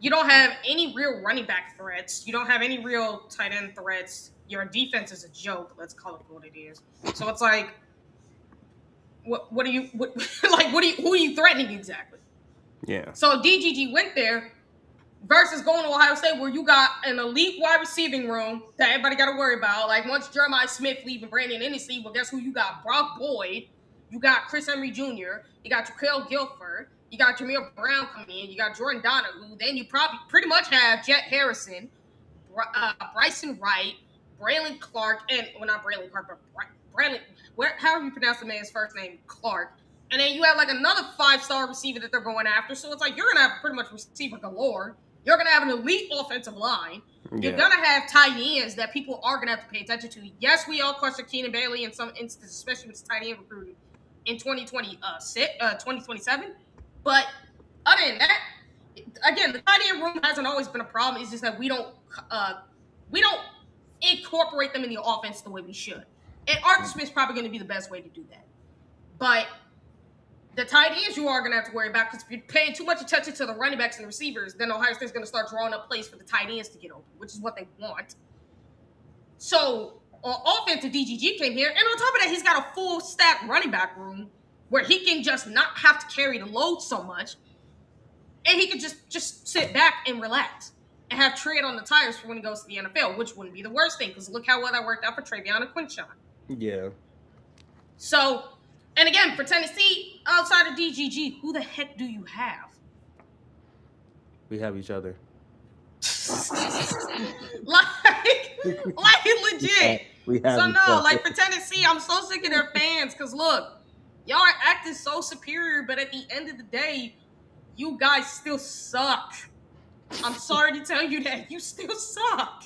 Speaker 2: You don't have any real running back threats. You don't have any real tight end threats. Your defense is a joke. Let's call it what it is. So it's like, who are you threatening exactly?
Speaker 3: Yeah.
Speaker 2: So DGG went there versus going to Ohio State where you got an elite wide receiving room that everybody got to worry about. Like once Jeremiah Smith leave and Brandon Ennis leave, well, guess who you got? Brock Boyd. You got Chris Henry Jr. You got Traquel Guilford. You got Jameer Brown coming in. You got Jordan Donahue. Then you probably pretty much have Jet Harrison, Bryson Wright, Braylon Clark, and not Braylon Clark, but Braylon. However you pronounce the man's first name, Clark. And then you have like another 5-star receiver that they're going after. So it's like you're gonna have pretty much receiver galore. You're gonna have an elite offensive line. You're gonna have tight ends that people are gonna have to pay attention to. Yes, we all question Keenan Bailey in some instances, especially with his tight end recruiting in 2027. But other than that, again, the tight end room hasn't always been a problem. It's just that we don't incorporate them in the offense the way we should. And Arthur Smith's probably going to be the best way to do that. But the tight ends you are going to have to worry about because if you're paying too much attention to the running backs and the receivers, then Ohio State's going to start drawing up plays for the tight ends to get open, which is what they want. So on offense, DGG came here, and on top of that, he's got a full stack running back room where he can just not have to carry the load so much, and he can just sit back and relax and have tread on the tires for when he goes to the NFL, which wouldn't be the worst thing because look how well that worked out for Travion and Quinshon.
Speaker 3: Yeah.
Speaker 2: So And again, for Tennessee, outside of DGG, who the heck do you have?
Speaker 3: We have each other.
Speaker 2: like legit.
Speaker 3: We
Speaker 2: So
Speaker 3: have each
Speaker 2: no,
Speaker 3: other.
Speaker 2: like for Tennessee, I'm so sick of their fans because look, y'all are acting so superior, but at the end of the day, you guys still suck. I'm sorry to tell you that you still suck.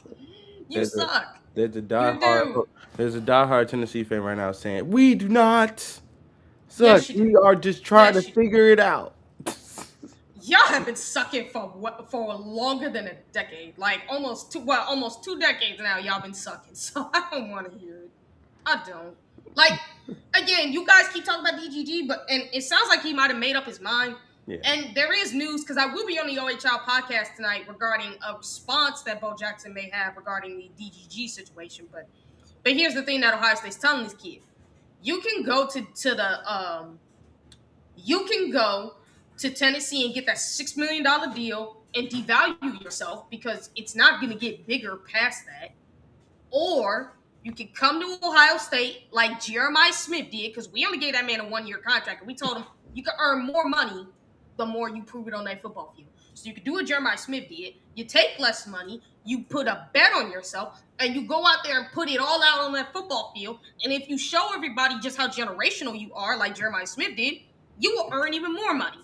Speaker 2: You
Speaker 3: There's a
Speaker 2: suck.
Speaker 3: there's a
Speaker 2: You
Speaker 3: diehard
Speaker 2: do.
Speaker 3: there's a diehard Tennessee fan right now saying we do not suck.
Speaker 2: Yes, you do.
Speaker 3: We are just trying to
Speaker 2: Yes, you do.
Speaker 3: figure it out.
Speaker 2: Y'all have been sucking for longer than a decade, like almost 2 decades now. Y'all been sucking, so I don't want to hear it. I don't. Like again, you guys keep talking about DGG, and it sounds like he might have made up his mind.
Speaker 3: Yeah.
Speaker 2: And there is news because I will be on the OHL podcast tonight regarding a response that Bo Jackson may have regarding the DGG situation. But here's the thing that Ohio State's telling this kid: you can go to Tennessee and get that $6 million deal and devalue yourself because it's not going to get bigger past that. Or you can come to Ohio State like Jeremiah Smith did, because we only gave that man a 1-year contract, and we told him you can earn more money the more you prove it on that football field. So you could do what Jeremiah Smith did. You take less money, you put a bet on yourself, and you go out there and put it all out on that football field. And if you show everybody just how generational you are, like Jeremiah Smith did, you will earn even more money.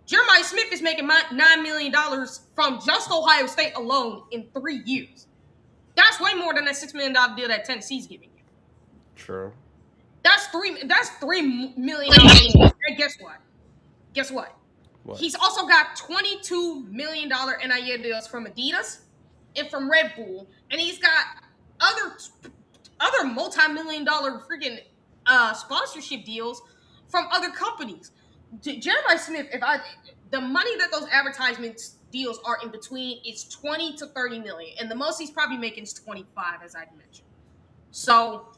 Speaker 2: Jeremiah Smith is making $9 million from just Ohio State alone in 3 years. That's way more than that $6 million deal that Tennessee's giving you.
Speaker 3: True.
Speaker 2: That's $3 million. And guess what?
Speaker 3: What?
Speaker 2: He's also got $22 million NIL deals from Adidas and from Red Bull, and he's got other multi-million-dollar freaking sponsorship deals from other companies. Jeremiah Smith, the money that those advertisements deals are in between is 20 to 30 million, and the most he's probably making is 25, as I mentioned. So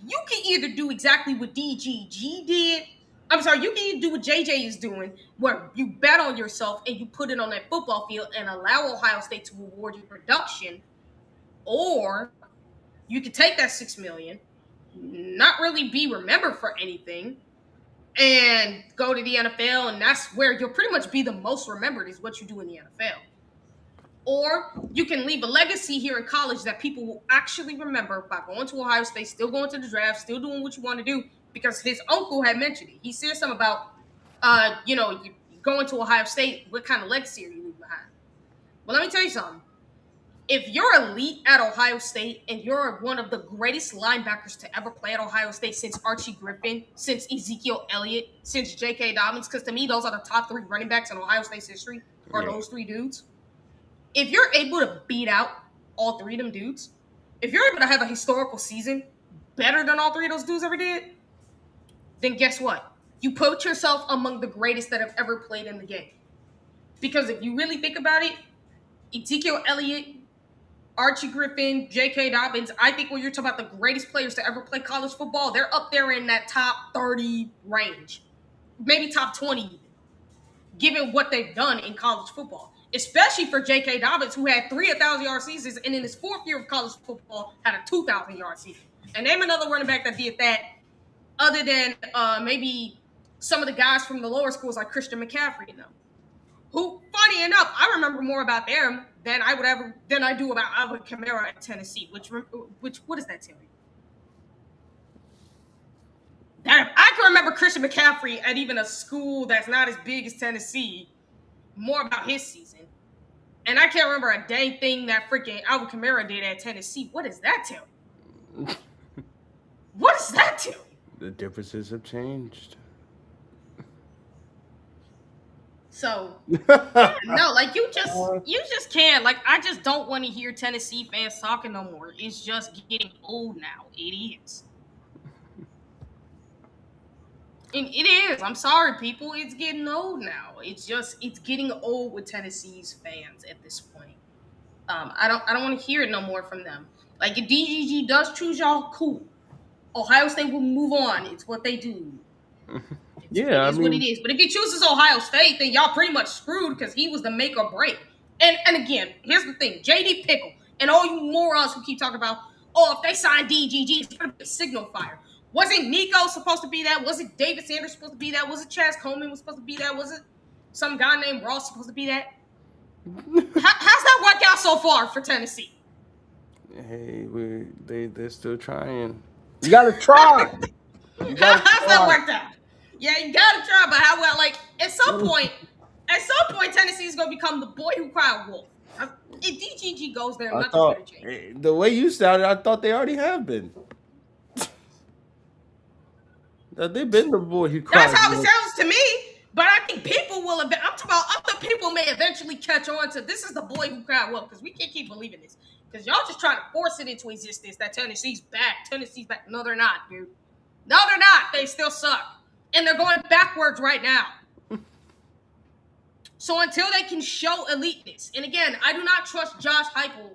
Speaker 2: you can either do exactly what DGG did. I'm sorry, you can either do what JJ is doing, where you bet on yourself and you put it on that football field and allow Ohio State to reward your production, or you can take that $6 million, not really be remembered for anything, and go to the NFL, and that's where you'll pretty much be the most remembered is what you do in the NFL. Or you can leave a legacy here in college that people will actually remember by going to Ohio State, still going to the draft, still doing what you want to do, because his uncle had mentioned it. He said something about, you going to Ohio State, what kind of legacy are you leaving behind? Well, let me tell you something. If you're elite at Ohio State and you're one of the greatest linebackers to ever play at Ohio State since Archie Griffin, since Ezekiel Elliott, since J.K. Dobbins, because to me, those are the top 3 running backs in Ohio State's history, are those 3 dudes. If you're able to beat out all 3 of them dudes, if you're able to have a historical season better than all 3 of those dudes ever did, then guess what? You put yourself among the greatest that have ever played in the game. Because if you really think about it, Ezekiel Elliott, Archie Griffin, J.K. Dobbins, I think when you're talking about the greatest players to ever play college football, they're up there in that top 30 range. Maybe top 20 even, given what they've done in college football. Especially for J.K. Dobbins, who had 3 1,000-yard seasons, and in his 4th year of college football had a 2,000-yard season. And name another running back that did that, other than maybe some of the guys from the lower schools like Christian McCaffrey and them. Who, funny enough, I remember more about them than I do about Alvin Kamara at Tennessee. Which what does that tell you? That I can remember Christian McCaffrey at even a school that's not as big as Tennessee, more about his season. And I can't remember a dang thing that freaking Alvin Kamara did at Tennessee. What does that tell you? What does that tell you?
Speaker 3: The differences have changed.
Speaker 2: So, no, like you just can't. Like, I just don't want to hear Tennessee fans talking no more. It's just getting old now. It is. And it is. I'm sorry, people. It's getting old now. It's getting old with Tennessee's fans at this point. I don't want to hear it no more from them. Like, if DGG does choose y'all, cool. Ohio State will move on. It's what they do.
Speaker 3: Yeah,
Speaker 2: it is what it is. But if he chooses Ohio State, then y'all pretty much screwed because he was the make or break. And again, here's the thing. J.D. Pickle and all you morons who keep talking about, if they sign DGG, it's going to be a signal fire. Wasn't Nico supposed to be that? Was it David Sanders supposed to be that? Was it Chaz Coleman was supposed to be that? Was it some guy named Ross supposed to be that? How's that worked out so far for Tennessee?
Speaker 3: Hey, they're still trying. You gotta try.
Speaker 2: How's that worked out? Yeah, you gotta try, but how well? Like at some point, Tennessee is gonna become the boy who cried wolf. If DGG goes there, nothing's gonna change.
Speaker 3: The way you sounded, I thought they already have been. That they've been the boy who cried.
Speaker 2: That's how it sounds to me. But I think people will. I'm talking about other people may eventually catch on to this is the boy who cried wolf because we can't keep believing this because y'all just trying to force it into existence that Tennessee's back. Tennessee's back. No, they're not, dude. No, they're not. They still suck, and they're going backwards right now. So until they can show eliteness, and again, I do not trust Josh Heupel.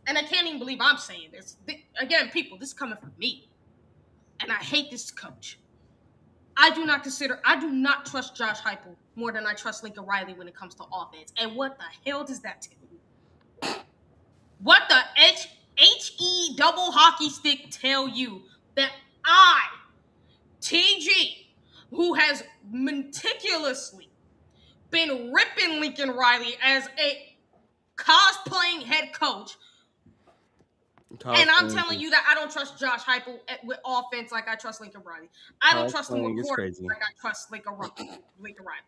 Speaker 2: And I can't even believe I'm saying this. Again, people, this is coming from me, and I hate this coach. I do not trust Josh Heupel more than I trust Lincoln Riley when it comes to offense. And what the hell does that tell you? What the H-E double hockey stick tell you that I, TG, who has meticulously been ripping Lincoln Riley as a cosplaying head coach, and I'm telling you that I don't trust Josh Heupel with offense like I trust Lincoln Riley. I don't trust him with quarterback like I trust Lincoln Riley.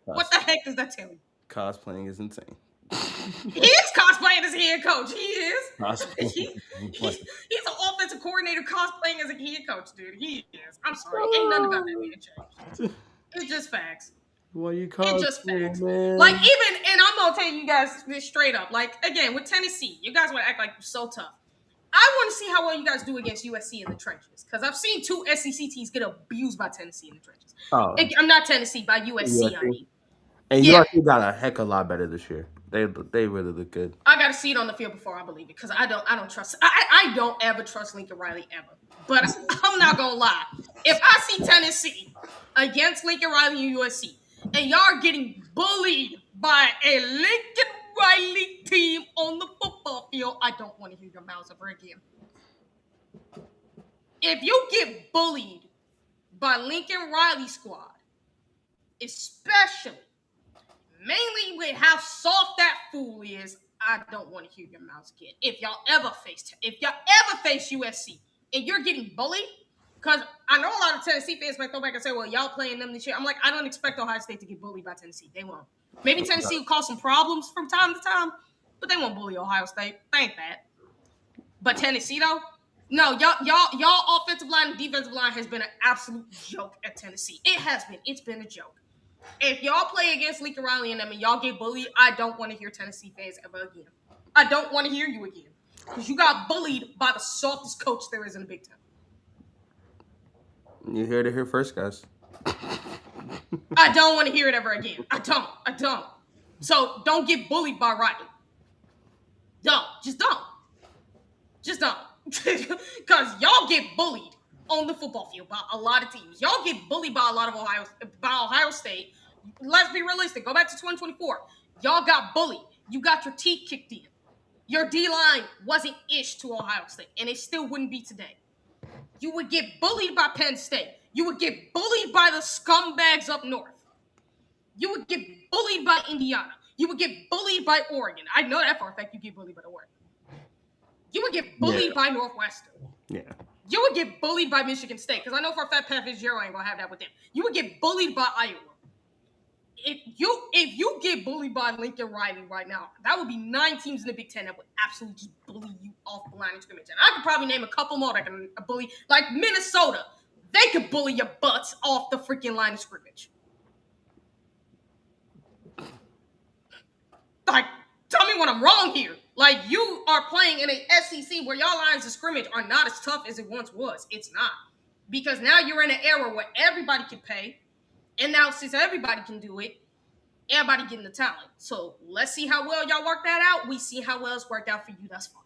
Speaker 2: What the heck does that tell you?
Speaker 3: Cosplaying is insane.
Speaker 2: He is cosplaying as a head coach. He is. He's an offensive coordinator cosplaying as a head coach, dude. He is. I'm sorry. Ain't nothing about that being changed. It's just facts.
Speaker 3: What you call
Speaker 2: it? Just facts. Man. Like even, and I'm gonna tell you guys this straight up. Like again with Tennessee, you guys want to act like you're so tough. I want to see how well you guys do against USC in the trenches because I've seen 2 SEC teams get abused by Tennessee in the trenches. Oh. I'm not Tennessee, by USC. I mean,
Speaker 3: and USC got a heck of a lot better this year. They really look good.
Speaker 2: I got to see it on the field before I believe it because I don't trust. I don't ever trust Lincoln Riley ever. But I'm not gonna lie. If I see Tennessee against Lincoln Riley and USC, and y'all are getting bullied by a Lincoln Riley team on the football field, I don't want to hear your mouths ever again. If you get bullied by Lincoln Riley squad, especially, mainly with how soft that fool is, I don't want to hear your mouths again. If y'all ever face USC and you're getting bullied, because I know a lot of Tennessee fans might go back and say, well, y'all playing them this year. I'm like, I don't expect Ohio State to get bullied by Tennessee. They won't. Maybe Tennessee will cause some problems from time to time, but they won't bully Ohio State. They ain't that. But Tennessee, though, no, y'all offensive line and defensive line has been an absolute joke at Tennessee. It has been. It's been a joke. If y'all play against Lincoln Riley and them and y'all get bullied, I don't want to hear Tennessee fans ever again. I don't want to hear you again because you got bullied by the softest coach there is in the Big Ten.
Speaker 3: You heard it here first, guys.
Speaker 2: I don't want to hear it ever again. I don't. So don't get bullied by Riley. Don't. Just don't. Because y'all get bullied on the football field by a lot of teams. Y'all get bullied by a lot of Ohio State. Let's be realistic. Go back to 2024. Y'all got bullied. You got your teeth kicked in. Your D-line wasn't ish to Ohio State, and it still wouldn't be today. You would get bullied by Penn State. You would get bullied by the scumbags up north. You would get bullied by Indiana. You would get bullied by Oregon. I know that for a fact you get bullied by Oregon. You would get bullied by Northwestern.
Speaker 3: Yeah.
Speaker 2: You would get bullied by Michigan State, because I know for a fact Pat Fitzgerald ain't going to have that with them. You would get bullied by Iowa. If you get bullied by Lincoln Riley right now, that would be 9 teams in the Big Ten that would absolutely just bully you off the line of scrimmage. And I could probably name a couple more that can bully, like Minnesota. They could bully your butts off the freaking line of scrimmage. Like, tell me when I'm wrong here. Like, you are playing in a SEC where y'all lines of scrimmage are not as tough as it once was. It's not. Because now you're in an era where everybody can pay. And now, since everybody can do it, everybody getting the talent. So, let's see how well y'all work that out. We see how well it's worked out for you thus far.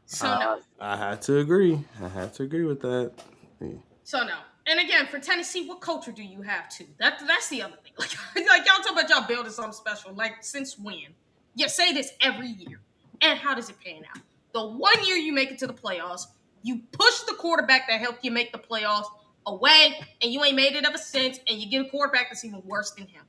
Speaker 2: So, no.
Speaker 3: I had to agree. With that. Yeah.
Speaker 2: So, no. And again, for Tennessee, what culture do you have, too? That's the other thing. Like y'all talk about y'all building something special. Like, since when? You say this every year. And how does it pan out? The one year you make it to the playoffs, You push the quarterback that helped you make the playoffs away, and you ain't made it ever since, and you get a quarterback that's even worse than him.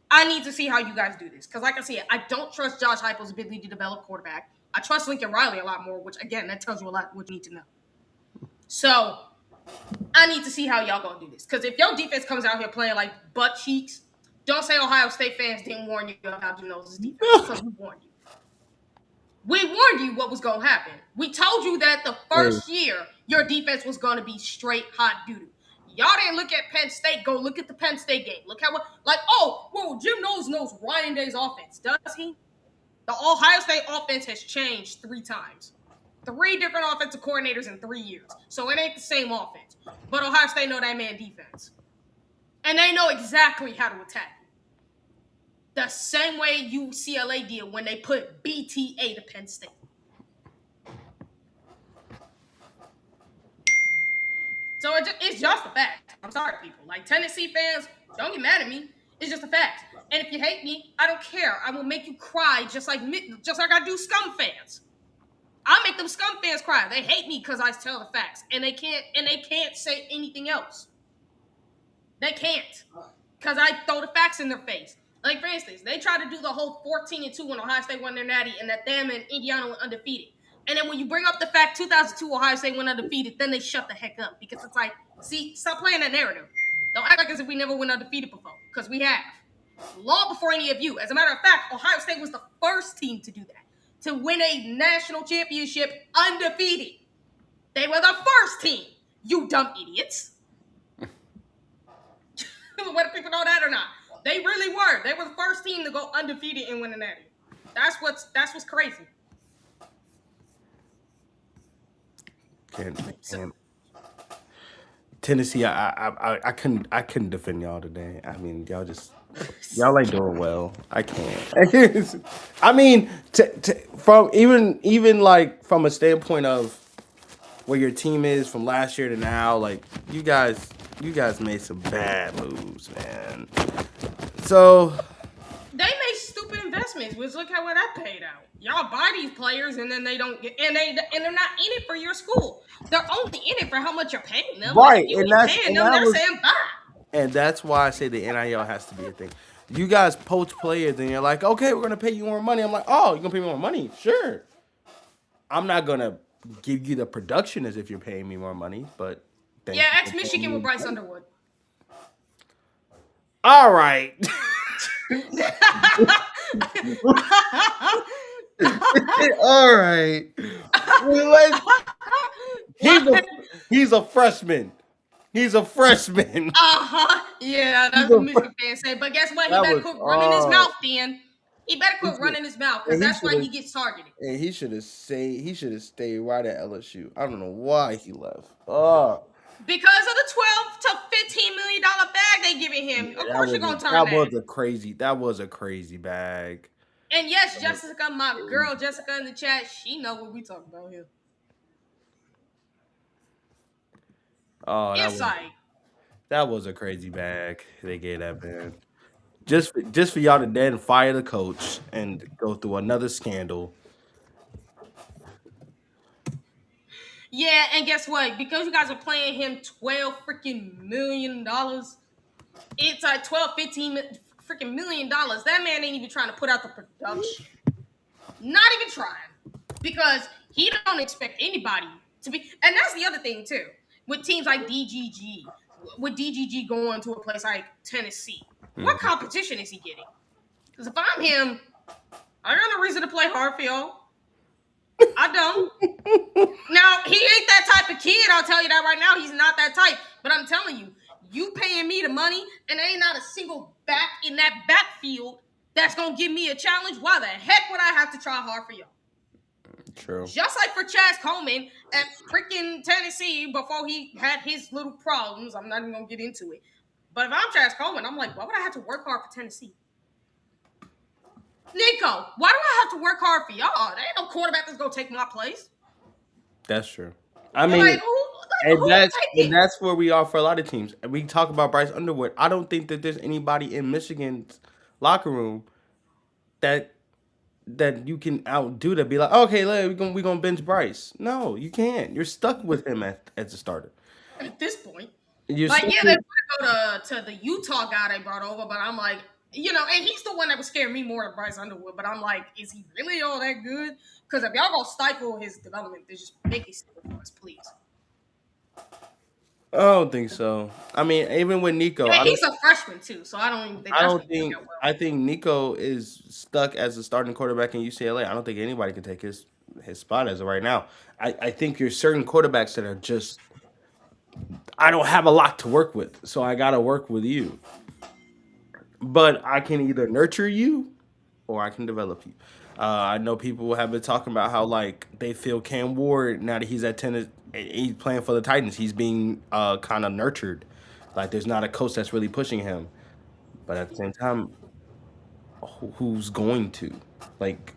Speaker 2: I need to see how you guys do this. Because, like I said, I don't trust Josh Heupel's ability to develop quarterback. I trust Lincoln Riley a lot more, which, again, that tells you a lot what you need to know. So, I need to see how y'all gonna do this. Because if your defense comes out here playing like butt cheeks, don't say Ohio State fans didn't warn you about how to know this defense. Because we warned you. We warned you what was going to happen. We told you that the first year your defense was going to be straight hot doo-doo. Y'all didn't look at Penn State. Go look at the Penn State game. Look how Jim knows Ryan Day's offense. Does he? The Ohio State offense has changed 3 times. 3 different offensive coordinators in 3 years. So it ain't the same offense. But Ohio State know that man defense. And they know exactly how to attack. The same way UCLA did when they put BTA to Penn State. So it's just a fact. I'm sorry, people. Like, Tennessee fans, don't get mad at me. It's just a fact. And if you hate me, I don't care. I will make you cry just like I do scum fans. I'll make them scum fans cry. They hate me because I tell the facts. And they can't say anything else. They can't. Because I throw the facts in their face. Like, for instance, they tried to do the whole 14-2 when Ohio State won their natty and that them and Indiana went undefeated. And then when you bring up the fact 2002 Ohio State went undefeated, then they shut the heck up. Because it's like, see, stop playing that narrative. Don't act like as if we never went undefeated before. Because we have. Long before any of you. As a matter of fact, Ohio State was the first team to do that. To win a national championship undefeated. They were the first team. You dumb idiots. Whether people know that or not. They really were. They were the first team to go undefeated and win a natty. That's what's crazy.
Speaker 3: Tennessee, I couldn't defend y'all today. I mean, y'all ain't doing well. I can't. I mean, from even like from a standpoint of where your team is from last year to now, like you guys made some bad moves, man. So
Speaker 2: they make stupid investments, which look how what I paid out. Y'all buy these players and then they don't get and they're not in it for your school. They're only in it for how much you're paying them.
Speaker 3: Right,
Speaker 2: like, if you ain't paying them, they're saying bye.
Speaker 3: And that's why I say the NIL has to be a thing. You guys poach players and you're like, okay, we're gonna pay you more money. I'm like, oh, you're gonna pay me more money? Sure. I'm not gonna give you the production as if you're paying me more money, but
Speaker 2: yeah, ex-Michigan with Bryce Underwood.
Speaker 3: All right. All right. He's a freshman. He's a freshman.
Speaker 2: Yeah, that's what Michigan fans say. But guess what? He better quit running his mouth then. He better quit running his mouth because that's why he gets targeted.
Speaker 3: And he should have stayed right at LSU. I don't know why he left.
Speaker 2: Because of the $12 to $15 million bag they giving him. Of course you're gonna turn that.
Speaker 3: That was a crazy bag.
Speaker 2: And yes, Jessica, my girl Jessica in the chat, she know what we talking about here.
Speaker 3: Oh, that was a crazy bag they gave that man. Just for y'all to then fire the coach and go through another scandal.
Speaker 2: Yeah, and guess what? Because you guys are paying him $12 freaking million, it's like 15 freaking million dollars. That man ain't even trying to put out the production. Not even trying. Because he don't expect anybody to be. And that's the other thing, too. With teams like DGG. With DGG going to a place like Tennessee. What competition is he getting? Because if I'm him, I got no reason to play hard for y'all. I don't. Now, he ain't that type of kid. I'll tell you that right now. He's not that type. But I'm telling you, you paying me the money, and there ain't not a single back in that backfield that's going to give me a challenge. Why the heck would I have to try hard for y'all?
Speaker 3: True.
Speaker 2: Just like for Chaz Coleman at freaking Tennessee before he had his little problems. I'm not even going to get into it. But if I'm Chaz Coleman, I'm like, why would I have to work hard for Tennessee? Nico, why do I have to work hard for y'all? There ain't no quarterback that's going to take my place.
Speaker 3: That's true. I mean, that's where we are for a lot of teams. And we talk about Bryce Underwood. I don't think that there's anybody in Michigan's locker room that that you can outdo that. Be like, okay, we gonna bench Bryce. No, you can't. You're stuck with him as a starter.
Speaker 2: At this point.
Speaker 3: You're
Speaker 2: Like,
Speaker 3: stuck
Speaker 2: yeah, they
Speaker 3: with.
Speaker 2: want to go to the Utah guy they brought over, but I'm like, and he's the one that would scare me more than Bryce Underwood. But I'm like, is he really all that good? Because if y'all gonna stifle his development, then just make it simple for us, please.
Speaker 3: I don't think so. I mean, even with Nico,
Speaker 2: And he's a freshman too, so I don't even think
Speaker 3: I
Speaker 2: that's
Speaker 3: don't
Speaker 2: gonna work
Speaker 3: think.
Speaker 2: out well.
Speaker 3: I think Nico is stuck as a starting quarterback in UCLA. I don't think anybody can take his spot as of right now. I think there's certain quarterbacks that are just. I don't have a lot to work with, so I gotta work with you. But I can either nurture you or I can develop you. I know people have been talking about how like they feel Cam Ward now that he's at tennis, he's playing for the Titans. He's being kind of nurtured. Like there's not a coach that's really pushing him. But at the same time, who's going to like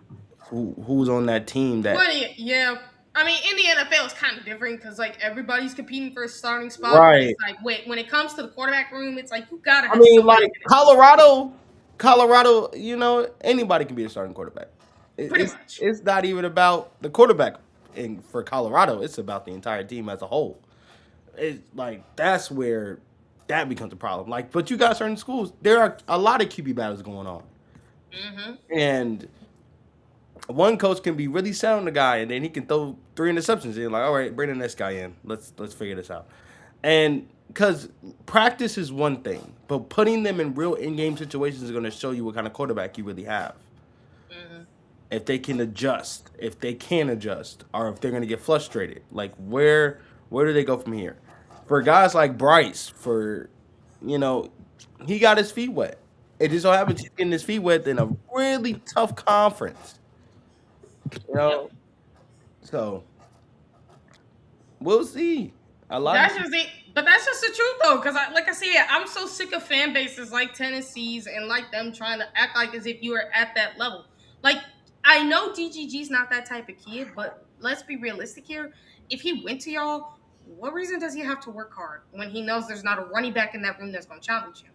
Speaker 3: who's on that team that
Speaker 2: Well, yeah. I mean, in the NFL, it's kind of different because like everybody's competing for a starting spot, but it's
Speaker 3: right?
Speaker 2: like when it comes to the quarterback room, it's like you gotta
Speaker 3: I
Speaker 2: have
Speaker 3: mean,
Speaker 2: somebody
Speaker 3: like
Speaker 2: in it.
Speaker 3: Colorado, anybody can be a starting quarterback.
Speaker 2: Pretty much.
Speaker 3: It's not even about the quarterback for Colorado. It's about the entire team as a whole. It's like that's where that becomes a problem. Like, but you got certain schools. There are a lot of QB battles going on,
Speaker 2: Mm-hmm.
Speaker 3: and one coach can be really sound the guy, and then he can throw three interceptions. And you're like, all right, bring the next guy in. Let's figure this out. And because practice is one thing, but putting them in real in-game situations is going to show you what kind of quarterback you really have.
Speaker 2: Mm-hmm.
Speaker 3: If they can adjust, if they can adjust, or if they're going to get frustrated, like where do they go from here? For guys like Bryce, you know, he got his feet wet. It just so happens he's getting his feet wet in a really tough conference. You
Speaker 2: Yep.
Speaker 3: know, so we'll see. A lot of
Speaker 2: That's just it. But that's just the truth, though, because like I said, I'm so sick of fan bases like Tennessee's and like them trying to act like as if you are at that level. Like, I know DGG's not that type of kid, but let's be realistic here. If he went to y'all, what reason does he have to work hard when he knows there's not a running back in that room that's going to challenge him?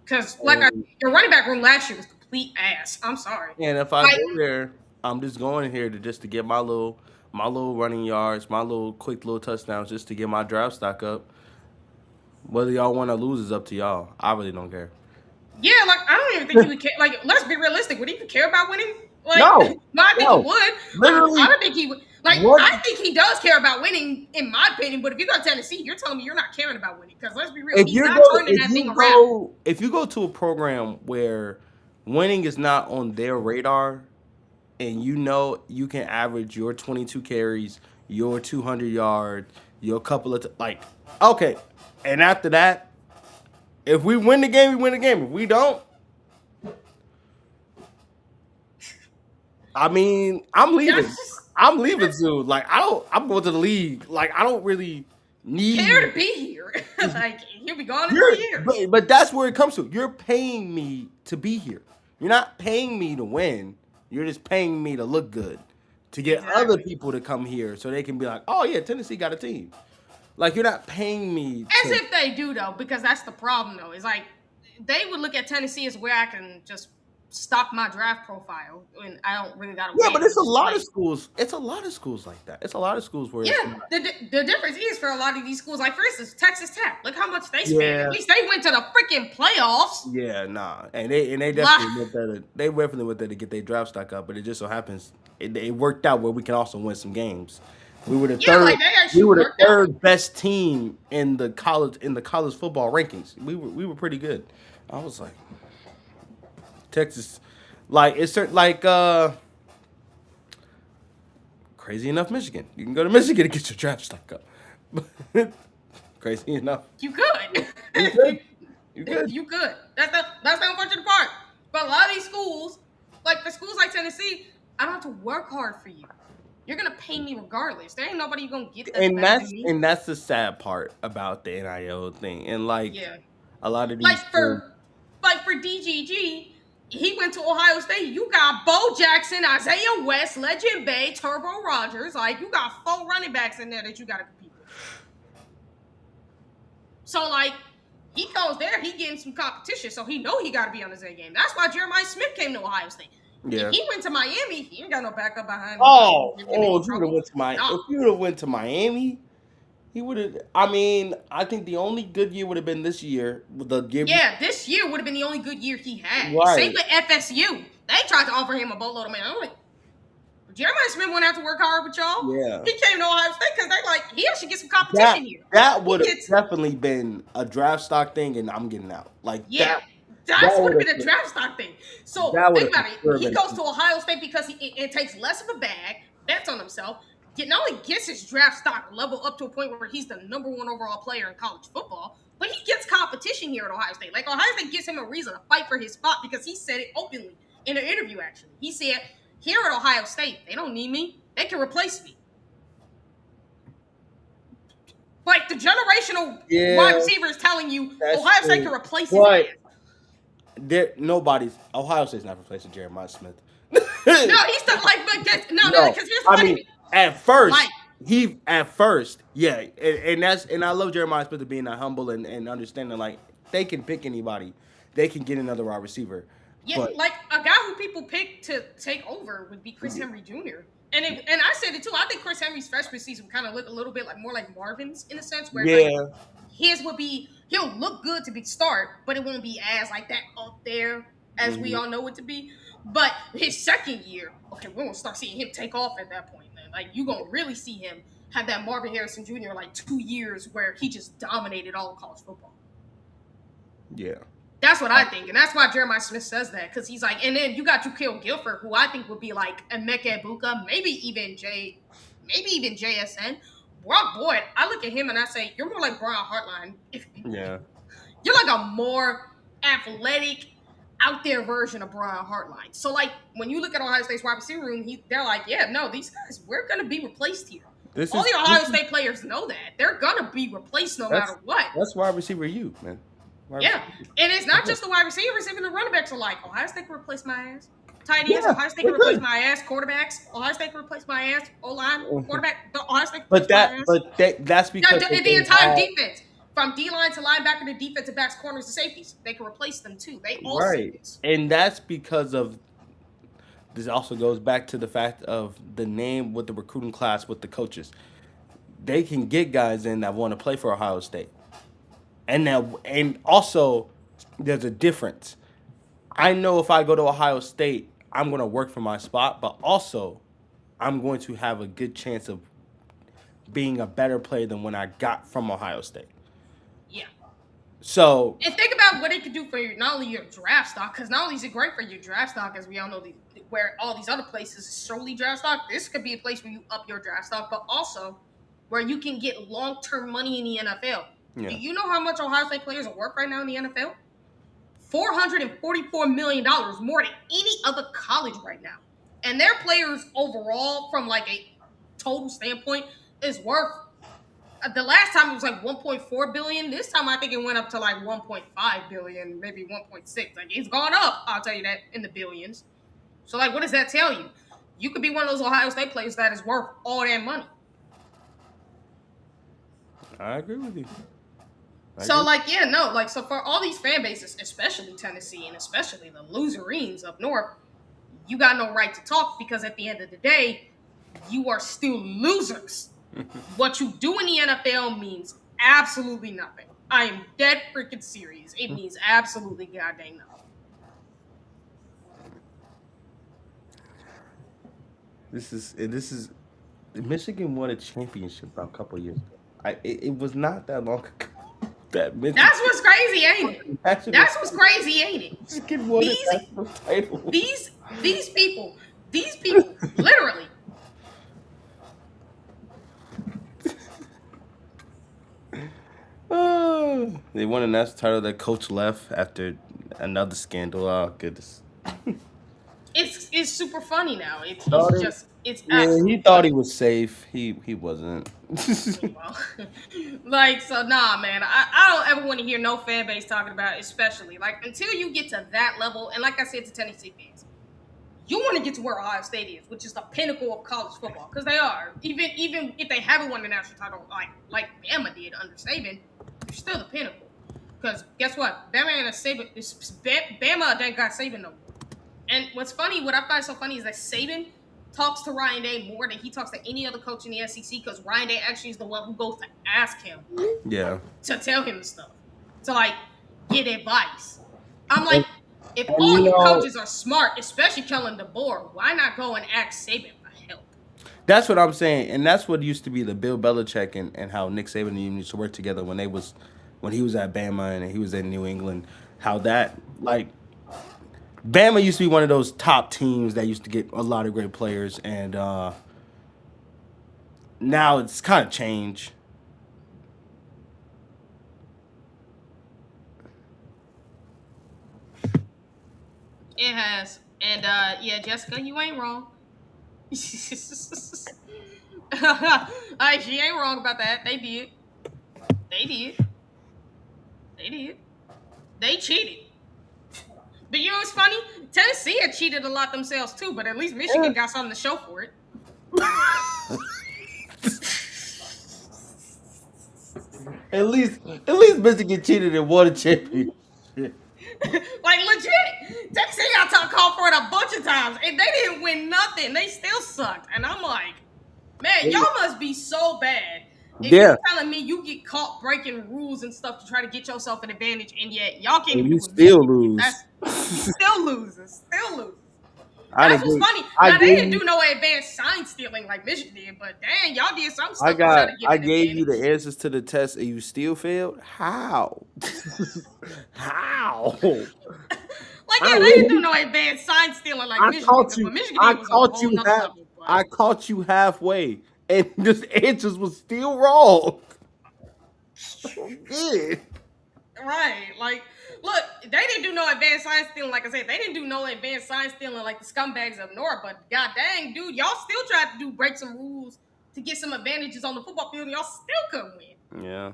Speaker 2: Because,
Speaker 3: and,
Speaker 2: your running back room last year was complete ass. I'm sorry.
Speaker 3: and if I
Speaker 2: Like,
Speaker 3: go there, I'm just going here to get my little running yards, my little quick little touchdowns, just to get my draft stock up. Whether y'all want to lose is up to y'all. I really don't care.
Speaker 2: yeah, like I don't even think he would care. Like, let's be realistic. Would he even care about winning? Like,
Speaker 3: No,
Speaker 2: no, I think he
Speaker 3: no,
Speaker 2: would. I
Speaker 3: literally,
Speaker 2: don't think he would. Like,
Speaker 3: what
Speaker 2: I think he does care about winning, in my opinion. But if you go to Tennessee, you're telling me you're not caring about winning. Because let's be real,
Speaker 3: if
Speaker 2: he's
Speaker 3: you
Speaker 2: not
Speaker 3: go
Speaker 2: turning
Speaker 3: if
Speaker 2: that thing
Speaker 3: you
Speaker 2: around.
Speaker 3: go to a program where winning is not on their radar, and you know you can average your 22 carries, your 200 yards, your couple of like okay, and after that, if we win the game, we win the game. If we don't, I mean, I'm
Speaker 2: That's
Speaker 3: leaving.
Speaker 2: just
Speaker 3: I'm leaving soon. Like I don't. I'm going to the league. Like I don't really
Speaker 2: care
Speaker 3: need.
Speaker 2: to be here. Like, he'll be gone in
Speaker 3: You're,
Speaker 2: 3 years.
Speaker 3: but that's where it comes to. You're paying me to be here. You're not paying me to win. You're just paying me to look good, to get other
Speaker 2: Exactly.
Speaker 3: people to come here so they can be like, oh yeah, Tennessee got a team. Like you're not paying me
Speaker 2: As
Speaker 3: to.
Speaker 2: if they do, though, because that's the problem, though. It's like they would look at Tennessee as where I can just stock my draft profile, and I don't really got to
Speaker 3: Yeah,
Speaker 2: win.
Speaker 3: but it's a
Speaker 2: Just
Speaker 3: lot
Speaker 2: play.
Speaker 3: of schools. It's a lot of schools like that. It's a lot of schools where
Speaker 2: Yeah,
Speaker 3: it's not.
Speaker 2: the difference is for a lot of these schools, like for instance, Texas Tech. Look how much they spent. At
Speaker 3: Yeah,
Speaker 2: least they went to the freaking playoffs.
Speaker 3: yeah, nah, and they
Speaker 2: Blah.
Speaker 3: definitely went there. They definitely went there to get their draft stock up. But it just so happens it worked out where we can also win some games. We were the
Speaker 2: Yeah,
Speaker 3: third.
Speaker 2: like they
Speaker 3: We
Speaker 2: actually
Speaker 3: were the
Speaker 2: worked out.
Speaker 3: third best team in the college football rankings. We were pretty good. I was like Texas, like it's certain like crazy enough Michigan. You can go to Michigan to get your draft stock up. Crazy enough,
Speaker 2: You could.
Speaker 3: you could. You could.
Speaker 2: You could. That's the unfortunate part. But a lot of these schools, like for schools like Tennessee, I don't have to work hard for you. You're gonna pay me regardless. There ain't nobody gonna get that's
Speaker 3: and
Speaker 2: better than
Speaker 3: that's
Speaker 2: me.
Speaker 3: and that's the sad part about the NIL thing. And like
Speaker 2: Yeah.
Speaker 3: a lot of
Speaker 2: Like
Speaker 3: these schools,
Speaker 2: for DGG, he went to Ohio State. You got Bo Jackson, Isaiah West, Legend Bay, Turbo Rogers. Like you got 4 running backs in there that you gotta compete with. So like he goes there, he getting some competition, so he know he gotta be on his A game. That's why Jeremiah Smith came to Ohio State. If
Speaker 3: Yeah.
Speaker 2: he went to Miami, he ain't got no backup behind him.
Speaker 3: Oh,
Speaker 2: If he in
Speaker 3: if he would have
Speaker 2: trouble.
Speaker 3: went to
Speaker 2: Nah.
Speaker 3: if he would have went to Miami, he would have. I mean, I think the only good year would have been this year. The year,
Speaker 2: Yeah, this year would have been the only good year he had.
Speaker 3: right?
Speaker 2: Same with FSU. They tried to offer him a boatload of money. I'm like, Jeremiah Smith went out to work hard with y'all.
Speaker 3: Yeah.
Speaker 2: He came to Ohio State because they like he should get some
Speaker 3: That
Speaker 2: competition here.
Speaker 3: that would
Speaker 2: He
Speaker 3: have
Speaker 2: gets
Speaker 3: definitely been a draft stock thing, and I'm getting out. Like
Speaker 2: yeah.
Speaker 3: that
Speaker 2: That would have
Speaker 3: would've
Speaker 2: been a draft stock thing. So
Speaker 3: that would
Speaker 2: think
Speaker 3: have
Speaker 2: about it.
Speaker 3: for sure
Speaker 2: He
Speaker 3: been.
Speaker 2: goes to Ohio State because it takes less of a bag, bets on himself. Not only gets his draft stock level up to a point where he's the number one overall player in college football, but he gets competition here at Ohio State. Like Ohio State gives him a reason to fight for his spot because he said it openly in an interview. Actually, he said, "Here at Ohio State, they don't need me; they can replace me." Like the generational wide receiver is telling you Ohio State can replace his ass.
Speaker 3: Ohio State's not replacing Jeremiah Smith.
Speaker 2: No, he's still like, but because here's
Speaker 3: I
Speaker 2: funny.
Speaker 3: mean, at first,
Speaker 2: Like-
Speaker 3: yeah, and I love Jeremiah Smith being that humble and understanding like they can pick anybody, they can get another wide receiver.
Speaker 2: Yeah,
Speaker 3: But
Speaker 2: like a guy who people pick to take over would be Chris Henry Jr. And I said it too. I think Chris Henry's freshman season kind of look a little bit like more like Marvin's in a sense, where like his would be he'll look good to be start, but it won't be as like that up there as we all know it to be. But his second year, okay, we're gonna start seeing him take off at that point, man. Like you gonna really see him have that Marvin Harrison Jr. like 2 years where he just dominated all of college football.
Speaker 3: yeah.
Speaker 2: That's what I think, and that's why Jeremiah Smith says that, because he's like, and then you got Jukiel Guilford, who I think would be like Emeka Egbuka, maybe even JSN. Brock Boyd, I look at him and I say, you're more like Brian Hartline.
Speaker 3: Yeah.
Speaker 2: You're like a more athletic, out there version of Brian Hartline. So like when you look at Ohio State's wide receiver room, they're like, yeah, no, these guys, we're gonna be replaced here. All the Ohio State players know that. They're gonna be replaced no matter what.
Speaker 3: That's wide receiver you, man.
Speaker 2: Yeah, and it's not just the wide receivers, even the running backs are like, Ohio State can replace my ass. Tight ends, Ohio State can replace my ass. Quarterbacks, Ohio State can replace my ass. O-line, quarterback, Ohio State can replace my ass.
Speaker 3: That's because
Speaker 2: the entire defense, from D-line to linebacker to defensive backs, corners to safeties, they can replace them too. They all see this.
Speaker 3: And that's because of this. Also goes back to the fact of the name with the recruiting class with the coaches. They can get guys in that want to play for Ohio State. And also, there's a difference. I know if I go to Ohio State, I'm going to work for my spot, but also I'm going to have a good chance of being a better player than when I got from Ohio State.
Speaker 2: Yeah.
Speaker 3: So,
Speaker 2: and think about what it could do for not only your draft stock, because not only is it great for your draft stock, as we all know, where all these other places is solely draft stock, this could be a place where you up your draft stock, but also where you can get long-term money in the NFL. Yeah. Do you know how much Ohio State players are worth right now in the NFL? $444 million, more than any other college right now. And their players overall, from like a total standpoint, is worth, the last time it was like 1.4 billion. This time I think it went up to like 1.5 billion, maybe 1.6. Like it's gone up, I'll tell you that, in the billions. So like, what does that tell you? You could be one of those Ohio State players that is worth all that money.
Speaker 3: I agree with you.
Speaker 2: So, like, yeah, no, like, so for all these fan bases, especially Tennessee and especially the loserines up north, you got no right to talk because at the end of the day, you are still losers. What you do in the NFL means absolutely nothing. I am dead freaking serious. It means absolutely goddamn nothing.
Speaker 3: This is Michigan won a championship about a couple of years ago. It was not that long ago. That's
Speaker 2: what's crazy, ain't it? That's what's crazy, ain't it? These people, literally.
Speaker 3: They won a national title. Their coach left after another scandal. Oh goodness.
Speaker 2: It's super funny now. He
Speaker 3: thought he was safe. He wasn't.
Speaker 2: Well, like, so nah, man. I don't ever want to hear no fan base talking about it, especially like until you get to that level. And like I said to Tennessee fans, you want to get to where Ohio State is, which is the pinnacle of college football, because they are. Even if they haven't won the national title like Bama did under Saban, they're still the pinnacle. Because guess what? Bama ain't got Saban no more. And what's funny, what I find so funny is that Saban talks to Ryan Day more than he talks to any other coach in the SEC because Ryan Day actually is the one who goes to ask him
Speaker 3: Yeah.
Speaker 2: to tell him the stuff, to like get advice. I'm like, if
Speaker 3: And
Speaker 2: all you coaches are smart, especially Kellen DeBoer, why not go and ask Saban for help?
Speaker 3: that's what I'm saying, and that's what used to be the Bill Belichick and how Nick Saban and him used to work together when he was at Bama and he was in New England. How that like Bama used to be one of those top teams that used to get a lot of great players, and now it's kind of changed.
Speaker 2: It has. And yeah, Jessica, you ain't wrong. Like, she ain't wrong about that. They did. They did. They did. They cheated. But you know what's funny? Tennessee had cheated a lot themselves too, but at least Michigan got something to show for it.
Speaker 3: At least Michigan cheated and won a championship.
Speaker 2: Like, legit. Tennessee got to call for it a bunch of times, and they didn't win nothing. They still sucked. And I'm like, man, y'all must be so bad. If you're telling me you get caught breaking rules and stuff to try to get yourself an advantage, and yet y'all can't even do it.
Speaker 3: Still lose.
Speaker 2: Still loses. Still loses.
Speaker 3: I
Speaker 2: That's what's funny. Now, they didn't do no advanced sign stealing like Michigan did, but dang, y'all did some stuff.
Speaker 3: I gave you the answers to the test and you still failed? How? How?
Speaker 2: Like, yeah, they didn't do no advanced sign stealing like Michigan.
Speaker 3: I caught you halfway, and this answers was still wrong. Good.
Speaker 2: Right, like, look, they didn't do no advanced sign stealing, like I said. They didn't do no advanced sign stealing like the scumbags up north, but god dang, dude, y'all still tried to break some rules to get some advantages on the football field, and y'all still couldn't win.
Speaker 3: Yeah.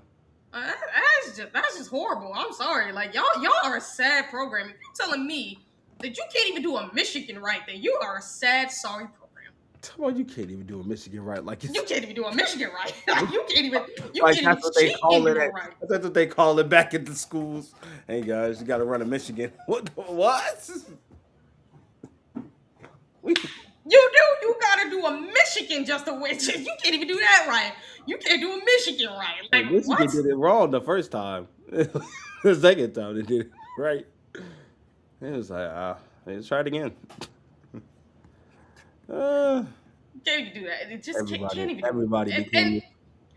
Speaker 2: That's just horrible. I'm sorry. Like, y'all are a sad program. If you're telling me that you can't even do a Michigan right, then you are a sad, sorry program.
Speaker 3: Come on, you can't even do a Michigan right. Like,
Speaker 2: you can't even do a Michigan right. Like, you can't even. You
Speaker 3: like,
Speaker 2: can't
Speaker 3: that's what they call it.
Speaker 2: Right.
Speaker 3: That's what they call it back at the schools. Hey guys, you got to run a Michigan. What?
Speaker 2: You do. You gotta do a Michigan just to win. You can't even do that right. You can't do a Michigan right. Like,
Speaker 3: Michigan did it wrong the first time. The second time they did it right. It was like, let's try it again.
Speaker 2: Can't even do that. It just can't even.
Speaker 3: Everybody became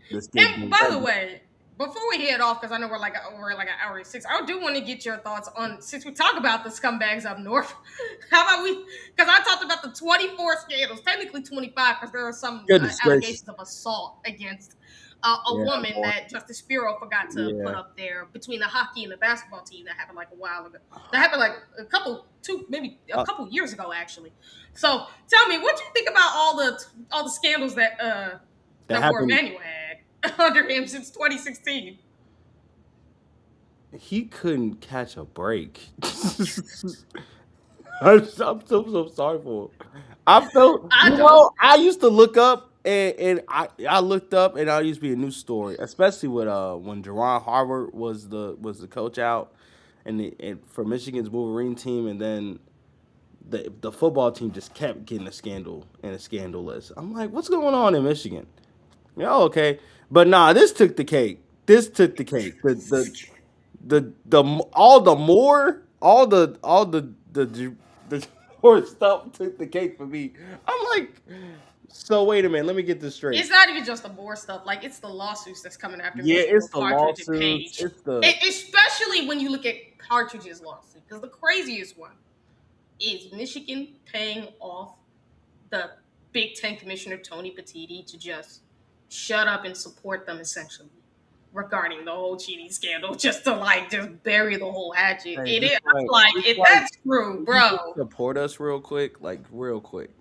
Speaker 3: this
Speaker 2: thing. And by the way, before we head off, because I know we're like an hour and 6, I do want to get your thoughts on, since we talk about the scumbags up north, how about we? Because I talked about the 24 scandals, technically 25, because there are some allegations of assault against a woman that Justice Spiro forgot to put up there between the hockey and the basketball team. That happened like a while ago. That happened like a couple years ago, actually. So tell me, what do you think about all the scandals that War Emanuel had under him since 2016?
Speaker 3: He couldn't catch a break. I'm so sorry for him. I used to look up and I looked up and I used to be a news story, especially with when Jerron Harvard was the coach out and for Michigan's Wolverine team, and then the football team just kept getting a scandal and a scandal list. I'm like, what's going on in Michigan? Yeah, okay, but nah, this took the cake. All the more stuff took the cake for me. I'm like, so wait a minute, let me get this straight.
Speaker 2: It's not even just the more stuff, like it's the lawsuits that's coming after me.
Speaker 3: Yeah, it's the lawsuits.
Speaker 2: Especially when you look at Cartridge's lawsuit, because the craziest one is Michigan paying off the Big Ten commissioner Tony Petitti to just shut up and support them, essentially, regarding the whole cheating scandal, just to bury the whole hatchet. Hey, that's true, bro.
Speaker 3: Support us real quick.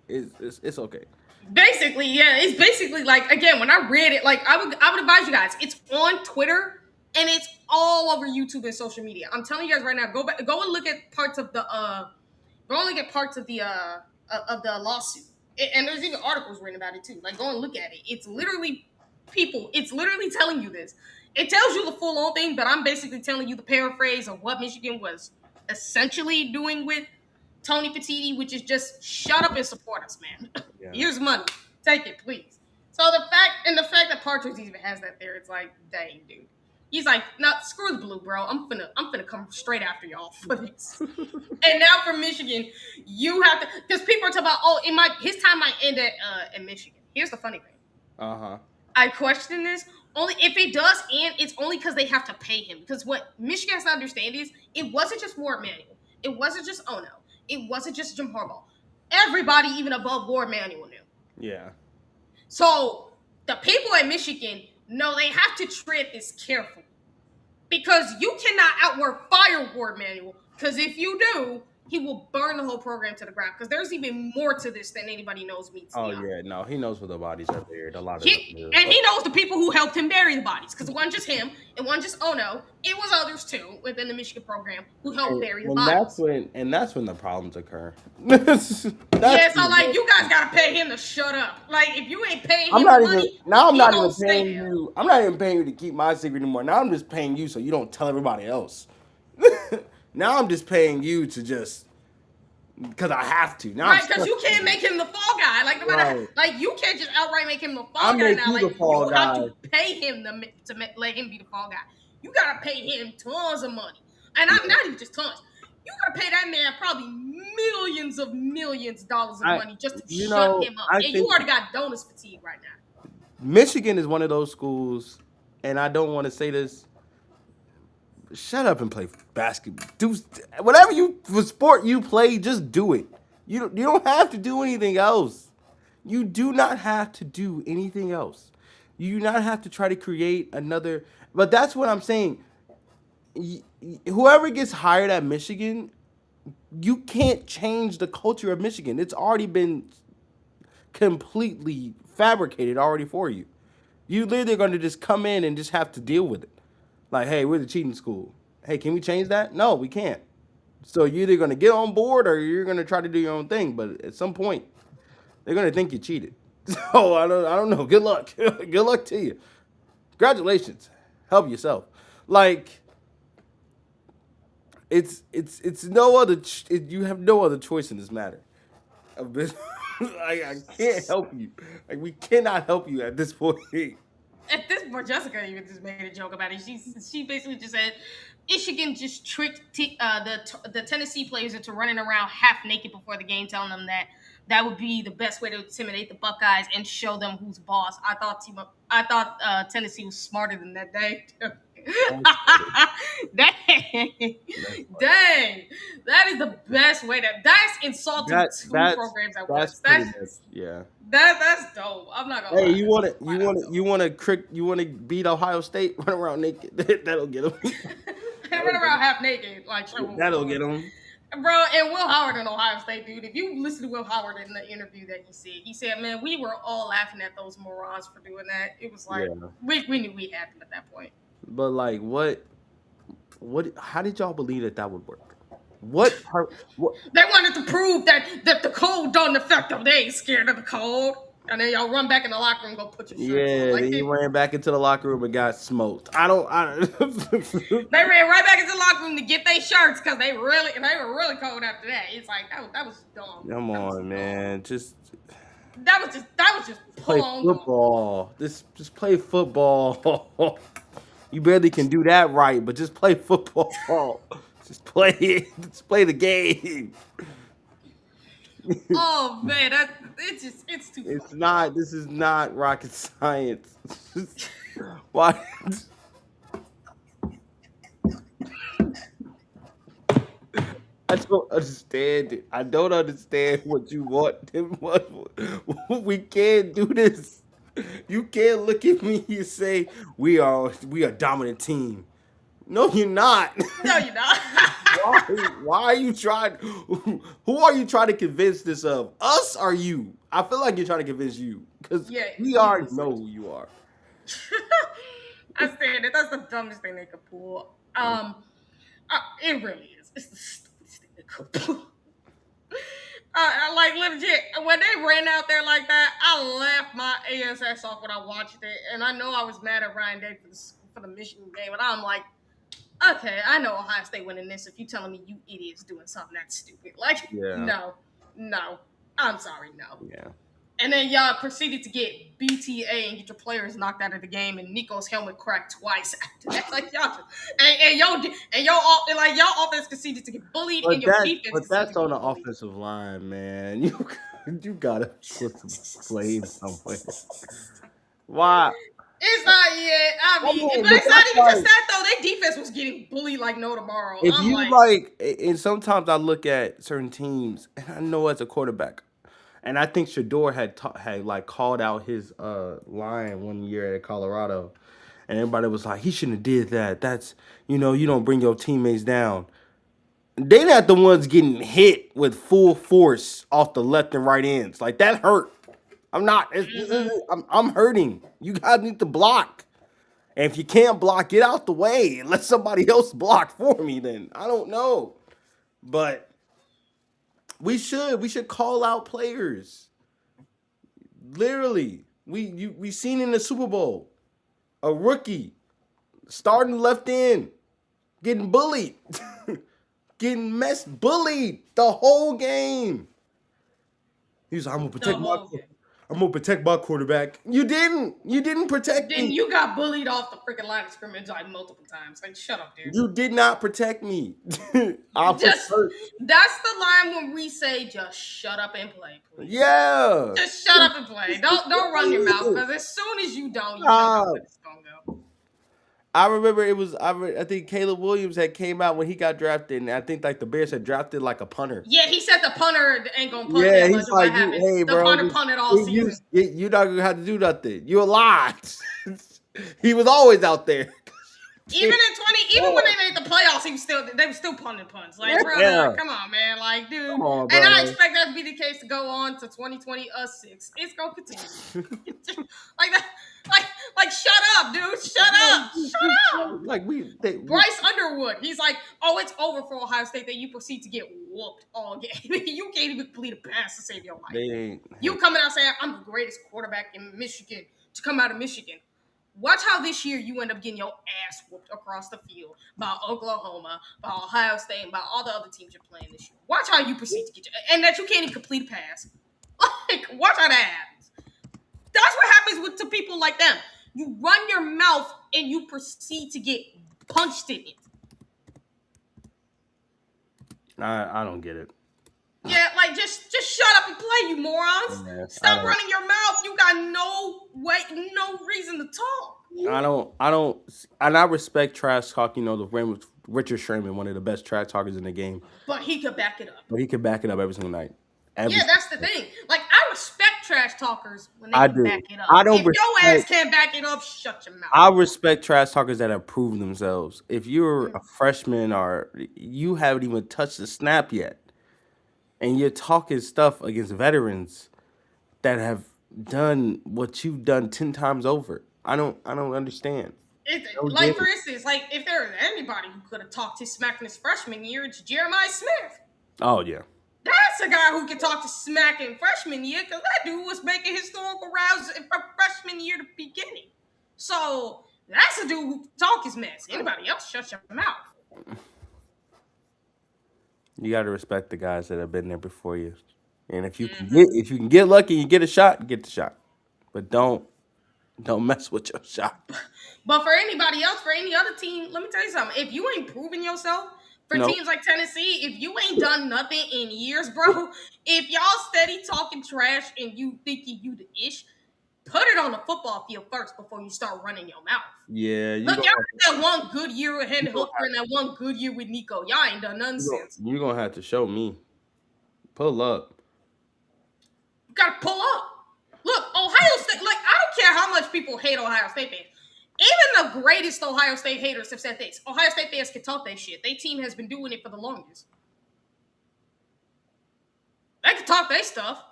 Speaker 3: It's okay.
Speaker 2: Basically, yeah, it's basically like, again, when I read it, like I would advise you guys, it's on Twitter and it's all over YouTube and social media. I'm telling you guys right now, go and look at parts of the lawsuit. And there's even articles written about it too. Like, go and look at it. It's literally telling you this. It tells you the full-on thing, but I'm basically telling you the paraphrase of what Michigan was essentially doing with Tony Petiti, which is just shut up and support us, man.
Speaker 3: Yeah.
Speaker 2: Here's money. Take it, please. So the fact that Partridge even has that there, it's like, dang, dude. He's like, no, screw the blue, bro. I'm finna come straight after y'all for this. And now for Michigan, you have to, because people are talking about, oh, his time might end at Michigan. Here's the funny thing. I question this. Only if it does end, it's only because they have to pay him. Because what Michigan has to understand is, it wasn't just Ward Manuel. It wasn't just Ono. It wasn't just Jim Harbaugh. Everybody, even above Ward Manuel, knew.
Speaker 3: Yeah.
Speaker 2: So the people at Michigan know they have to tread this carefully, because you cannot outwork fire Ward Manuel. Because if you do, he will burn the whole program to the ground. Because there's even more to this than anybody knows.
Speaker 3: He knows where the bodies are buried. A lot of
Speaker 2: he knows the people who helped him bury the bodies. Because it wasn't just him, it wasn't just Ono, it was others too within the Michigan program who helped bury the bodies.
Speaker 3: That's when the problems occur.
Speaker 2: So like, you guys gotta pay him to shut up. Like, if you ain't paying him money,
Speaker 3: I'm not even paying you. I'm not even paying you to keep my secret anymore. Now I'm just paying you so you don't tell everybody else. Now I'm just paying you to just because I have to. Now,
Speaker 2: right? Because you can't make him the fall guy. Like, no matter, like, you can't just outright make him the fall guy now. Like, you have to pay him to let him be the fall guy. You gotta pay him tons of money, and I'm not even just tons. You gotta pay that man probably millions of dollars of money just to shut him up. And you already got donors fatigue right now.
Speaker 3: Michigan is one of those schools, and I don't want to say this. Shut up and play basketball. Do whatever sport you play, just do it. You don't have to do anything else. You do not have to do anything else. You do not have to try to create another. But that's what I'm saying. Whoever gets hired at Michigan, you can't change the culture of Michigan. It's already been completely fabricated already for you. You literally going to just come in and just have to deal with it. Like, hey, we're the cheating school. Hey, can we change that? No, we can't. So you're either going to get on board or you're going to try to do your own thing. But at some point, they're going to think you cheated. So I don't know. Good luck. Good luck to you. Congratulations. Help yourself. Like, it's no other. You have no other choice in this matter. I can't help you. Like, we cannot help you at this point.
Speaker 2: At this point, Jessica even just made a joke about it. She basically just said Michigan just tricked the Tennessee players into running around half naked before the game, telling them that would be the best way to intimidate the Buckeyes and show them who's boss. I thought Tennessee was smarter than that day. Dang, that is the best way that's insulting two programs at once. That's dope. I'm not gonna.
Speaker 3: Hey, you want to beat Ohio State? Run around naked. That'll get them.
Speaker 2: Run around half naked, like
Speaker 3: that'll get them.
Speaker 2: Bro, and Will Howard in Ohio State, dude. If you listen to Will Howard in the interview that he said, man, we were all laughing at those morons for doing that. It was like we knew we had them at that point.
Speaker 3: But like, what? How did y'all believe that would work? What?
Speaker 2: They wanted to prove that the cold don't affect them. They ain't scared of the cold. And then y'all run back in the locker room and go put your shirts on. Like,
Speaker 3: they ran back into the locker room and got smoked. They
Speaker 2: ran right back into the locker room to get their shirts because they were really cold after that. It's like that was dumb.
Speaker 3: Come on, man.
Speaker 2: That was just
Speaker 3: play football. Just play football. You barely can do that right, but just play football. Just play it. Just play the game.
Speaker 2: Oh man, it's too.
Speaker 3: It's funny. Not. This is not rocket science. Why? I don't understand it. I don't understand what you want. We can't do this. You can't look at me and say we are a dominant team. No, you're not.
Speaker 2: No, you're not.
Speaker 3: Why are you trying? Who are you trying to convince this of? Us or you? I feel like you're trying to convince you because we already know who you are.
Speaker 2: I stand it. That's the dumbest thing they could pull. It really is. It's the stupidest thing they could pull. Like, legit, when they ran out there like that, I laughed my ass off when I watched it, and I know I was mad at Ryan Day for the Michigan game, and I'm like, Okay, I know Ohio State winning this. If you telling me you idiots doing something that's stupid, like
Speaker 3: Yeah.
Speaker 2: no, I'm sorry, no.
Speaker 3: Yeah.
Speaker 2: And then y'all proceeded to get BTA and get your players knocked out of the game, and Nico's helmet cracked twice after that. Like y'all just and y'all offense conceded to get bullied, and your defense conceded
Speaker 3: That's
Speaker 2: to
Speaker 3: on the
Speaker 2: get bullied.
Speaker 3: offensive line, man. You gotta put some blame somewhere. Why?
Speaker 2: It's not yet. I mean, but
Speaker 3: But
Speaker 2: it's not
Speaker 3: that's
Speaker 2: even
Speaker 3: like
Speaker 2: just that though. Their defense was getting bullied like no tomorrow.
Speaker 3: if
Speaker 2: I'm
Speaker 3: you
Speaker 2: like,
Speaker 3: like, and sometimes I look at certain teams, and I know as a quarterback, and I think Shador had like called out his line one year at Colorado, and everybody was like, he shouldn't have did that. That's you don't bring your teammates down. They not the ones getting hit with full force off the left and right ends. Like that hurt. I'm not. I'm hurting. You guys need to block. And if you can't block, get out the way and let somebody else block for me. Then I don't know, but we should call out players. Literally, we seen in the Super Bowl a rookie starting left end getting bullied, bullied the whole game. He's like,
Speaker 2: the whole game.
Speaker 3: I'm gonna protect my quarterback. You didn't protect
Speaker 2: Then
Speaker 3: me.
Speaker 2: you got bullied off the freaking line of scrimmage like multiple times. Like, shut up, dude.
Speaker 3: You did not protect me. I was
Speaker 2: Just
Speaker 3: hurt.
Speaker 2: that's the line when we say, just shut up and play, please.
Speaker 3: Yeah.
Speaker 2: Just shut up and play. Don't run your mouth, because as soon as you don't, you know how it's gonna go.
Speaker 3: I remember I think Caleb Williams had came out when he got drafted, and I think like the Bears had drafted like a punter.
Speaker 2: Yeah, he said the punter ain't gonna punt
Speaker 3: Yeah,
Speaker 2: that much.
Speaker 3: he's like,
Speaker 2: What happened?
Speaker 3: hey,
Speaker 2: The
Speaker 3: bro,
Speaker 2: punter punted all season.
Speaker 3: you're not gonna have to do nothing. You're alive. He was always out there.
Speaker 2: Even when they made the playoffs, they were still punting punts. Like, bro,
Speaker 3: Yeah.
Speaker 2: Come on, man. Like, dude.
Speaker 3: Come on,
Speaker 2: And I
Speaker 3: brother.
Speaker 2: expect that to be the case to go on to 2020-6. It's gonna continue. like that. Like, shut up, dude. Shut up. Shut up.
Speaker 3: Like
Speaker 2: Bryce Underwood, he's like, oh, it's over for Ohio State. Then you proceed to get whooped all game. You can't even complete a pass to save your life. You coming out saying, I'm the greatest quarterback in Michigan to come out of Michigan. Watch how this year you end up getting your ass whooped across the field by Oklahoma, by Ohio State, and by all the other teams you're playing this year. Watch how you proceed to get and that you can't even complete a pass. Like, watch how that happens. That's what happens to people like them. You run your mouth and you proceed to get punched in it.
Speaker 3: I don't get it.
Speaker 2: Yeah, like just shut up and play, you morons.
Speaker 3: Yeah,
Speaker 2: Stop running your mouth. You got no reason to talk.
Speaker 3: I don't, and I respect trash talk. The Richard Sherman, one of the best trash talkers in the game.
Speaker 2: But he could back it up.
Speaker 3: But he can back it up every single night.
Speaker 2: Yeah, that's the thing. Like, I respect trash talkers when they can back it up.
Speaker 3: I don't
Speaker 2: if your ass can't back it up, shut your mouth.
Speaker 3: I respect trash talkers that have proven themselves. If you're a freshman or you haven't even touched the snap yet, and you're talking stuff against veterans that have done what you've done 10 times over, I don't understand.
Speaker 2: Like, for instance, like, if there was anybody who could have talked his smack in his freshman year, it's Jeremiah Smith.
Speaker 3: Oh, yeah.
Speaker 2: That's a guy who can talk to smack in freshman year, because that dude was making historical rounds from freshman year to beginning. So that's a dude who can talk his mess. Anybody else, shut your mouth.
Speaker 3: You got to respect the guys that have been there before you, and if you can get lucky, you get a shot, get the shot, but don't mess with your shot.
Speaker 2: But for anybody else, for any other team, let me tell you something. If you ain't proving yourself. For teams like Tennessee, if you ain't done nothing in years, bro, if y'all steady talking trash and you thinking you the ish, put it on the football field first before you start running your mouth.
Speaker 3: Yeah.
Speaker 2: Look, y'all had that one good year with Hendon Hooker and that one good year with Nico. Y'all ain't done nothing since.
Speaker 3: You're going to have to show me. Pull up.
Speaker 2: You got to pull up. Look, Ohio State, like, I don't care how much people hate Ohio State fans. Even the greatest Ohio State haters have said this. Ohio State fans can talk that shit. Their team has been doing it for the longest. They can talk their stuff.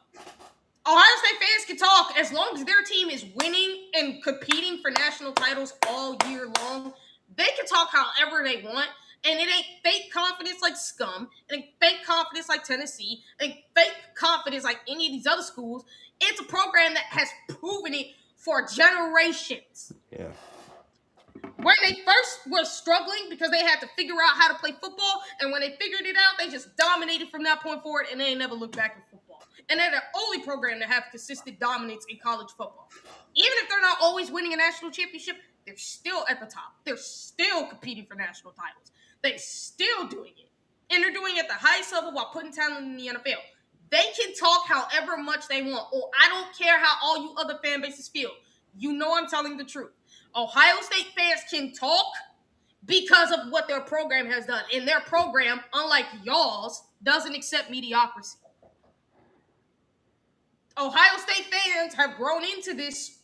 Speaker 2: Ohio State fans can talk as long as their team is winning and competing for national titles all year long. They can talk however they want. And it ain't fake confidence like Scum. It ain't fake confidence like Tennessee. It ain't fake confidence like any of these other schools. It's a program that has proven it for generations.
Speaker 3: Yeah.
Speaker 2: When they first were struggling because they had to figure out how to play football, and when they figured it out, they just dominated from that point forward, and they never looked back at football. And they're the only program to have consistent dominance in college football. Even if they're not always winning a national championship, they're still at the top. They're still competing for national titles. They're still doing it. And they're doing it at the highest level while putting talent in the NFL. They can talk however much they want. Oh, I don't care how all you other fan bases feel. You know I'm telling the truth. Ohio State fans can talk because of what their program has done. And their program, unlike y'all's, doesn't accept mediocrity. Ohio State fans have grown into this,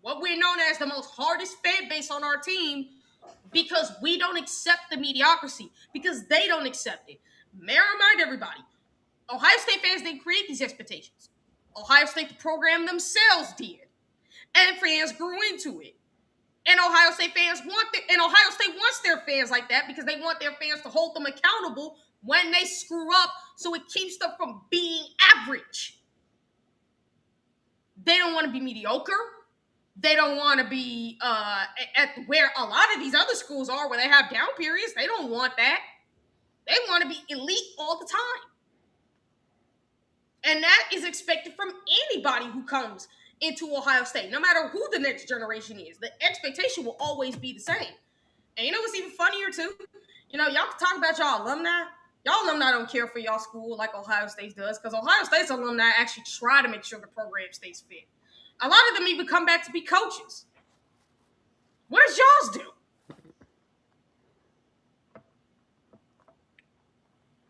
Speaker 2: what we're known as the most hardest fan base on our team, because we don't accept the mediocrity, because they don't accept it. May I remind everybody, Ohio State fans didn't create these expectations. Ohio State, the program themselves did. And fans grew into it. And Ohio State fans Ohio State wants their fans like that because they want their fans to hold them accountable when they screw up, so it keeps them from being average. They don't want to be mediocre. They don't want to be at where a lot of these other schools are, where they have down periods. They don't want that. They want to be elite all the time. And that is expected from anybody who comes into Ohio State, no matter who the next generation is. The expectation will always be the same. And you know what's even funnier too? You know, y'all can talk about y'all alumni. Y'all alumni don't care for y'all school like Ohio State does, because Ohio State's alumni actually try to make sure the program stays fit. A lot of them even come back to be coaches. What does y'all's do?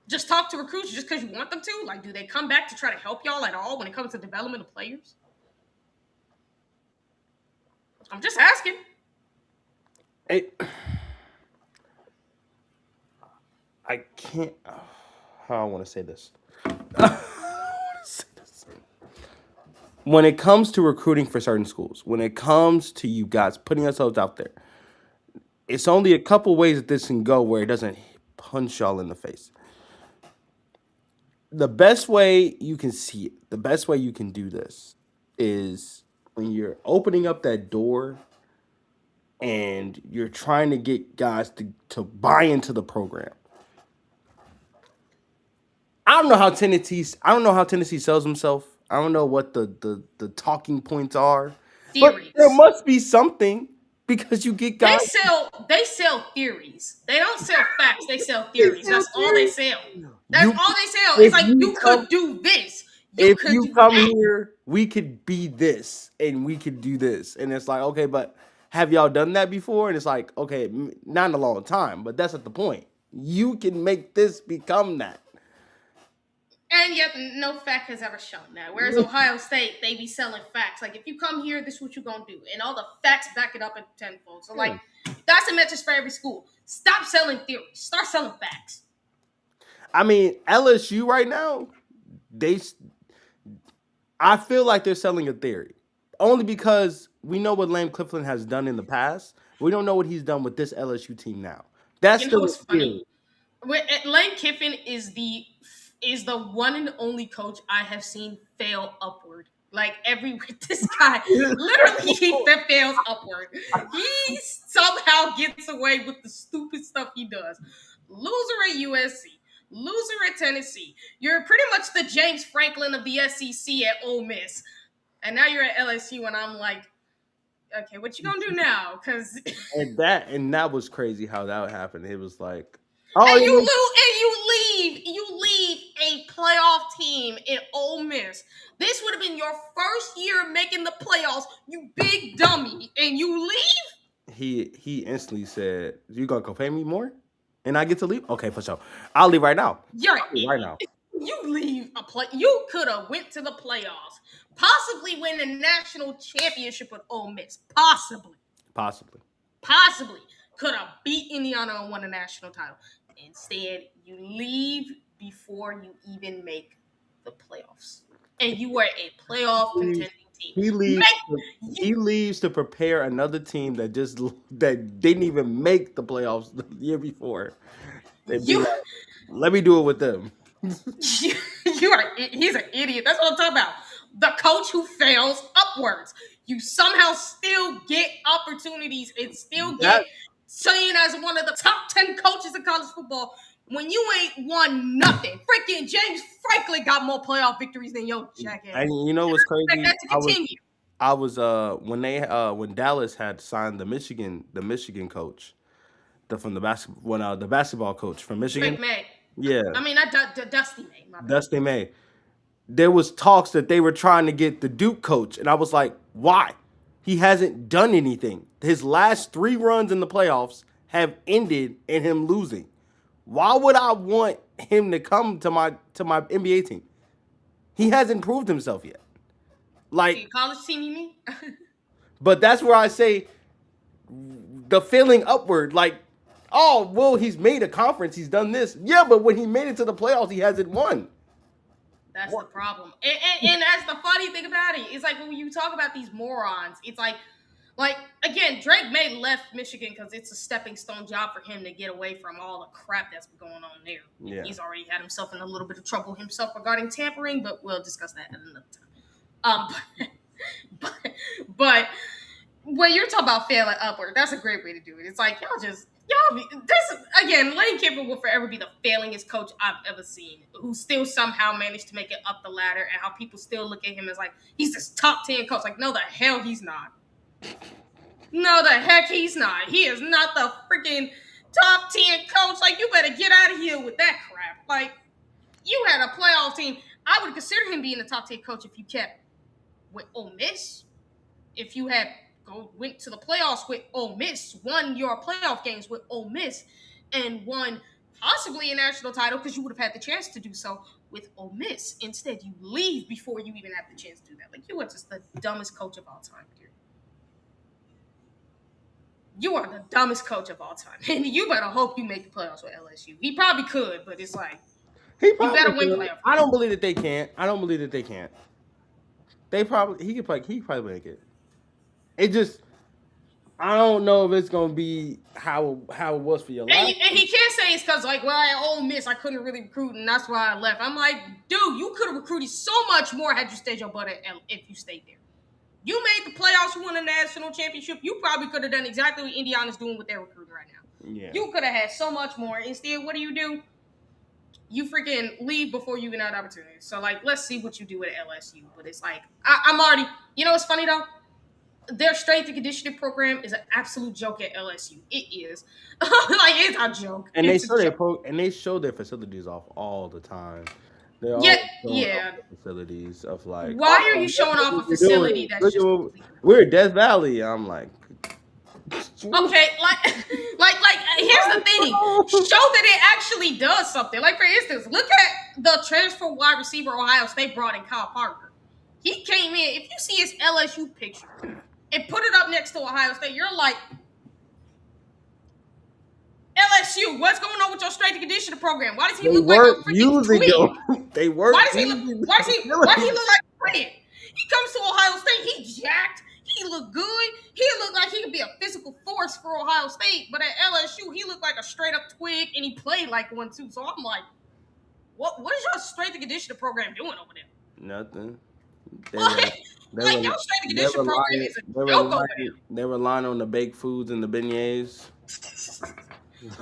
Speaker 2: Just talk to recruits just because you want them to? Like, do they come back to try to help y'all at all when it comes to development of players? I'm just asking.
Speaker 3: I can't. How I want to say this. When it comes to recruiting for certain schools, when it comes to you guys putting ourselves out there, it's only a couple ways that this can go where it doesn't punch y'all in the face. The best way you can see it, the best way you can do this is when you're opening up that door and you're trying to get guys to buy into the program. I don't know how Tennessee sells himself. I don't know what the talking points are.
Speaker 2: Theories.
Speaker 3: But there must be something, because you get guys.
Speaker 2: They sell theories. They don't sell facts. They sell theories. That's all they sell. That's all they sell. It's like, you could do this.
Speaker 3: If you come here, we could be this and we could do this. And it's like, okay, but have y'all done that before? And it's like, okay, not in a long time, but that's not the point. You can make this become that.
Speaker 2: And yet, no fact has ever shown that. Whereas Ohio State, they be selling facts. Like, if you come here, this is what you're going to do. And all the facts back it up in tenfold. So, like, that's a message for every school. Stop selling theories. Start selling facts.
Speaker 3: I mean, LSU right now, I feel like they're selling a theory. Only because we know what Lane Kiffin has done in the past. We don't know what he's done with this LSU team now. That's still what's funny.
Speaker 2: Lane Kiffin is the one and only coach I have seen fail upward. Like, this guy, literally, he fails upward. He somehow gets away with the stupid stuff he does. Loser at USC. Loser at Tennessee. You're pretty much the James Franklin of the SEC at Ole Miss. And now you're at LSU, and I'm like, okay, what you gonna do now? Because
Speaker 3: and that was crazy how that happened. It was like,
Speaker 2: you leave a playoff team in Ole Miss. This would have been your first year making the playoffs, you big dummy, and you leave?
Speaker 3: He instantly said, "You gonna go pay me more, and I get to leave? Okay, for sure. I'll leave right now. Right now.
Speaker 2: You leave you could have went to the playoffs, possibly win a national championship with Ole Miss, possibly could have beat Indiana and won a national title. Instead, you leave before you even make the playoffs, and you were a playoff contending team.
Speaker 3: He leaves to prepare another team that didn't even make the playoffs the year before. They'd be like, let me do it with them.
Speaker 2: He's an idiot. That's what I'm talking about. The coach who fails upwards. You somehow still get opportunities and still get seen as one of the top 10 coaches in college football when you ain't won nothing. Freaking James Franklin got more playoff victories than your jackass.
Speaker 3: And you know what's
Speaker 2: Expect
Speaker 3: crazy?
Speaker 2: that to continue.
Speaker 3: I was when Dallas had signed the Michigan coach, the basketball coach from
Speaker 2: Drake
Speaker 3: Michigan.
Speaker 2: May.
Speaker 3: Yeah,
Speaker 2: I mean, not Dusty May. My bad.
Speaker 3: Dusty May. There was talks that they were trying to get the Duke coach, and I was like, why? He hasn't done anything. His last 3 runs in the playoffs have ended in him losing. Why would I want him to come to my NBA team? He hasn't proved himself yet. Like,
Speaker 2: College team, you mean?
Speaker 3: but that's where I say the feeling upward. Like, oh, well, he's made a conference. He's done this. Yeah, but when he made it to the playoffs, he hasn't won.
Speaker 2: That's the problem. And that's the funny thing about it. It's like when you talk about these morons, it's like again, Drake May left Michigan because it's a stepping stone job for him to get away from all the crap that's going on there.
Speaker 3: Yeah.
Speaker 2: He's already had himself in a little bit of trouble himself regarding tampering, but we'll discuss that at another time. But when you're talking about failing upward, that's a great way to do it. It's like this again, Lane Kiffin will forever be the failingest coach I've ever seen, who still somehow managed to make it up the ladder, and how people still look at him as like he's this top 10 coach. Like, no, the hell he's not. No, the heck he's not. He is not the freaking top 10 coach. Like, you better get out of here with that crap. Like, you had a playoff team. I would consider him being the top 10 coach if you kept with Ole Miss. If you had went to the playoffs with Ole Miss, won your playoff games with Ole Miss, and won possibly a national title because you would have had the chance to do so with Ole Miss. Instead, you leave before you even have the chance to do that. Like, you are just the dumbest coach of all time, dude. You are the dumbest coach of all time. And you better hope you make the playoffs with LSU. He probably could, but it's like, you better win playoffs.
Speaker 3: I don't believe that they can't. He could probably make it. It just, I don't know if it's gonna be how it was for your life.
Speaker 2: And he can't say it's because at Ole Miss I couldn't really recruit and that's why I left. I'm like, dude, you could have recruited so much more had you stayed your butt if you stayed there. You made the playoffs, you won a national championship. You probably could have done exactly what Indiana's doing with their recruiting right now.
Speaker 3: Yeah.
Speaker 2: You could have had so much more. Instead, what do? You freaking leave before you even have the opportunity. So let's see what you do at LSU. But it's like I'm already. You know what's funny though? Their strength and conditioning program is an absolute joke at LSU. It is. It's a joke.
Speaker 3: And they show their facilities off all the time. They're facilities of like.
Speaker 2: Why are you showing off a facility that's just
Speaker 3: we're at Death Valley? I'm like.
Speaker 2: Okay, here's the thing. Show that it actually does something. Like, for instance, look at the transfer wide receiver Ohio State brought in, Kyle Parker. He came in. If you see his LSU picture and put it up next to Ohio State, you're like, LSU, what's going on with your strength and conditioning program? Why does he look like a freaking twig?
Speaker 3: They weren't.
Speaker 2: Why does he look like a twig? He comes to Ohio State, he jacked. He looked good. He looked like he could be a physical force for Ohio State. But at LSU, he looked like a straight-up twig, and he played like one, too. So I'm like, what is your strength and conditioning program doing over there?
Speaker 3: Nothing.
Speaker 2: Your strength and conditioning program is a joke over there.
Speaker 3: They relying on the baked foods and the beignets.
Speaker 2: Y'all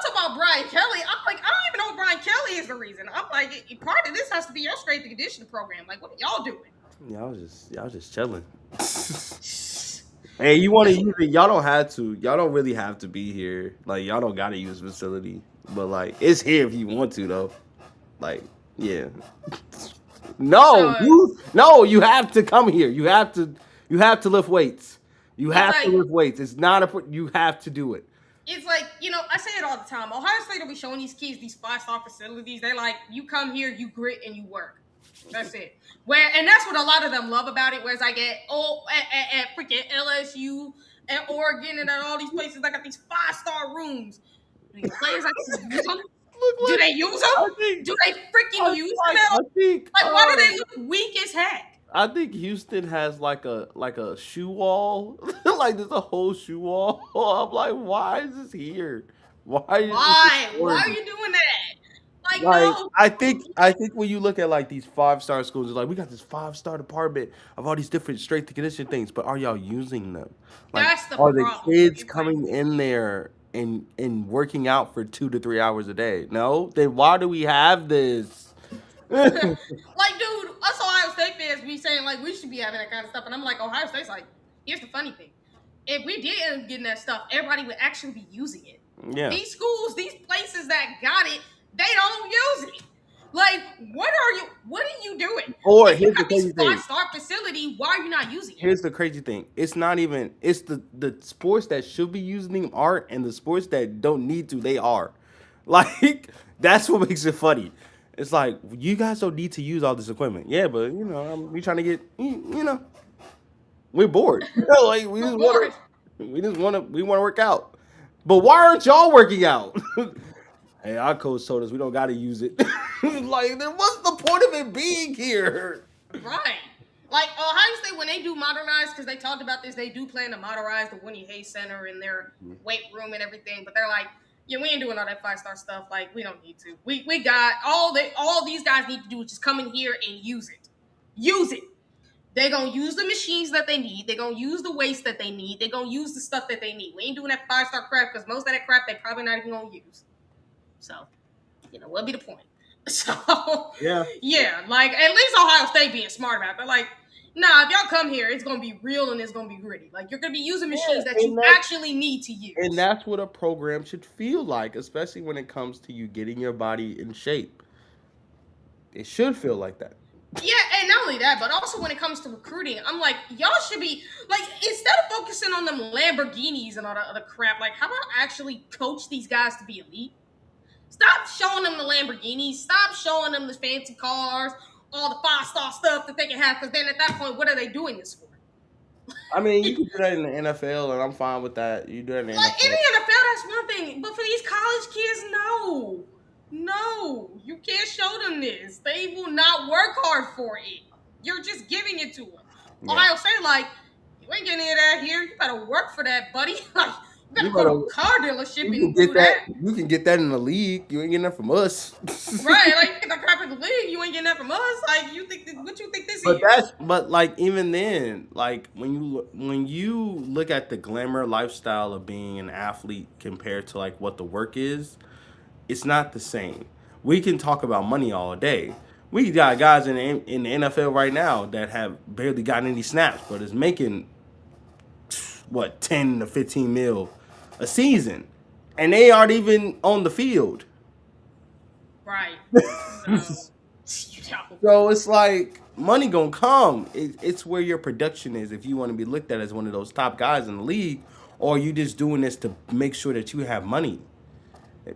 Speaker 2: talk about Brian Kelly. I'm like, I don't even know if Brian Kelly is the reason. I'm like, part of this has to be your strength and conditioning program. Like, what are y'all doing?
Speaker 3: Y'all just chilling. Hey, you want to use it? Y'all don't have to. Y'all don't really have to be here. Like, y'all don't gotta use the facility. But it's here if you want to, though. Yeah. You have to come here. You have to lift weights. You have to lift weights. It's not you have to do it.
Speaker 2: It's like, I say it all the time. Ohio State will be showing these kids these 5-star facilities. They're like, you come here, you grit, and you work. That's it. And that's what a lot of them love about it. Whereas at freaking LSU and Oregon and at all these places, I got these 5-star rooms. Do the players actually use them? Do they use them? Do they freaking use them? Why do they look weak as heck?
Speaker 3: I think Houston has like a shoe wall. There's a whole shoe wall. I'm like, why is this here? Why are you doing that? Like
Speaker 2: no.
Speaker 3: I think when you look at like these 5-star schools, it's like we got this 5-star department of all these different strength and condition things, but are y'all using them? Like,
Speaker 2: That's the
Speaker 3: are the
Speaker 2: problem.
Speaker 3: kids
Speaker 2: It's like,
Speaker 3: coming in there and working out for 2 to 3 hours a day? No, then why do we have this?
Speaker 2: like, dude, us Ohio State fans be saying like we should be having that kind of stuff, and I'm like, Ohio State's like, here's the funny thing: if we did end up getting that stuff, everybody would actually be using it.
Speaker 3: Yeah.
Speaker 2: These schools, these places that got it, they don't use it. Like, what are you doing?
Speaker 3: Or
Speaker 2: If you
Speaker 3: here's the
Speaker 2: got these
Speaker 3: crazy thing.
Speaker 2: 5-star facility, why are you not using it?
Speaker 3: Here's the crazy thing. It's not even. It's the sports that should be using them aren't, and the sports that don't need to they are. Like that's what makes it funny. It's like you guys don't need to use all this equipment. Yeah, but we trying to get we're bored. Like
Speaker 2: We're bored.
Speaker 3: we want to work out. But why aren't y'all working out? Hey, our coach told us we don't got to use it. Like, then what's the point of it being here?
Speaker 2: Right. Like Ohio State, when they do modernize, because they talked about this, they do plan to modernize the Winnie Hayes Center and their weight room and everything. But they're like, yeah, we ain't doing all that 5-star stuff. Like, we don't need to. We got all these guys need to do is just come in here and use it. Use it. They're gonna use the machines that they need. They're gonna use the waste that they need. They're gonna use the stuff that they need. We ain't doing that 5-star crap because most of that crap they probably not even gonna use. So, what'll be the point? So,
Speaker 3: Yeah.
Speaker 2: yeah, like at least Ohio State being smart about it. They're like, nah, if y'all come here, it's gonna be real and it's gonna be gritty. Like you're gonna be using machines that you actually need to use.
Speaker 3: And that's what a program should feel like, especially when it comes to you getting your body in shape. It should feel like that.
Speaker 2: Yeah, and not only that, but also when it comes to recruiting, I'm like, y'all should be like, instead of focusing on them Lamborghinis and all that other crap, like, how about actually coach these guys to be elite? Stop showing them the Lamborghinis. Stop showing them the fancy cars, all the 5-star stuff that they can have. Because then at that point, what are they doing this for?
Speaker 3: I mean, you can do that in the NFL, and I'm fine with that. You do that in the
Speaker 2: Like in
Speaker 3: NFL.
Speaker 2: the NFL, that's one thing, but for these college kids, no, you can't show them this. They will not work hard for it. You're just giving it to them.
Speaker 3: Yeah.
Speaker 2: Ohio State, like, you ain't getting any of that here. You better work for that, buddy. Like, you better
Speaker 3: You
Speaker 2: go to
Speaker 3: better-
Speaker 2: a car dealership
Speaker 3: You can
Speaker 2: and do
Speaker 3: get
Speaker 2: that.
Speaker 3: that. You can get that in the league. You ain't getting that from us.
Speaker 2: Right, like you get that crap in the league, you ain't getting that from us. Like you think what you think this
Speaker 3: But
Speaker 2: is?
Speaker 3: but like even then, like when you look at the glamour lifestyle of being an athlete compared to like what the work is, it's not the same. We can talk about money all day. We got guys in the NFL right now that have barely gotten any snaps, but is making what 10 to 15 mil a season, and they aren't even on the field.
Speaker 2: Right. So
Speaker 3: So it's like money gonna come. It's where your production is. If you want to be looked at as one of those top guys in the league, or you just doing this to make sure that you have money.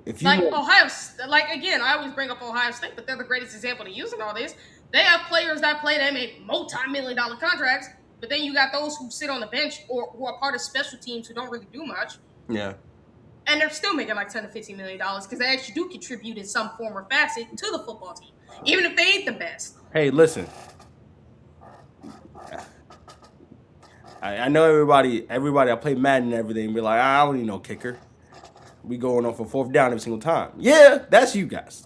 Speaker 3: If you
Speaker 2: like
Speaker 3: want,
Speaker 2: like again, I always bring up Ohio State, but they're the greatest example to use in all this. They have players that play, they make multi-million-dollar contracts, but then you got those who sit on the bench or who are part of special teams who don't really do much,
Speaker 3: yeah,
Speaker 2: and they're still making like $10 to $15 million because they actually do contribute in some form or facet to the football team, even if they ain't the best.
Speaker 3: hey, listen. I know everybody. I play Madden and everything. Be like, I don't need no kicker. We going on for fourth down every single time. Yeah, that's you guys.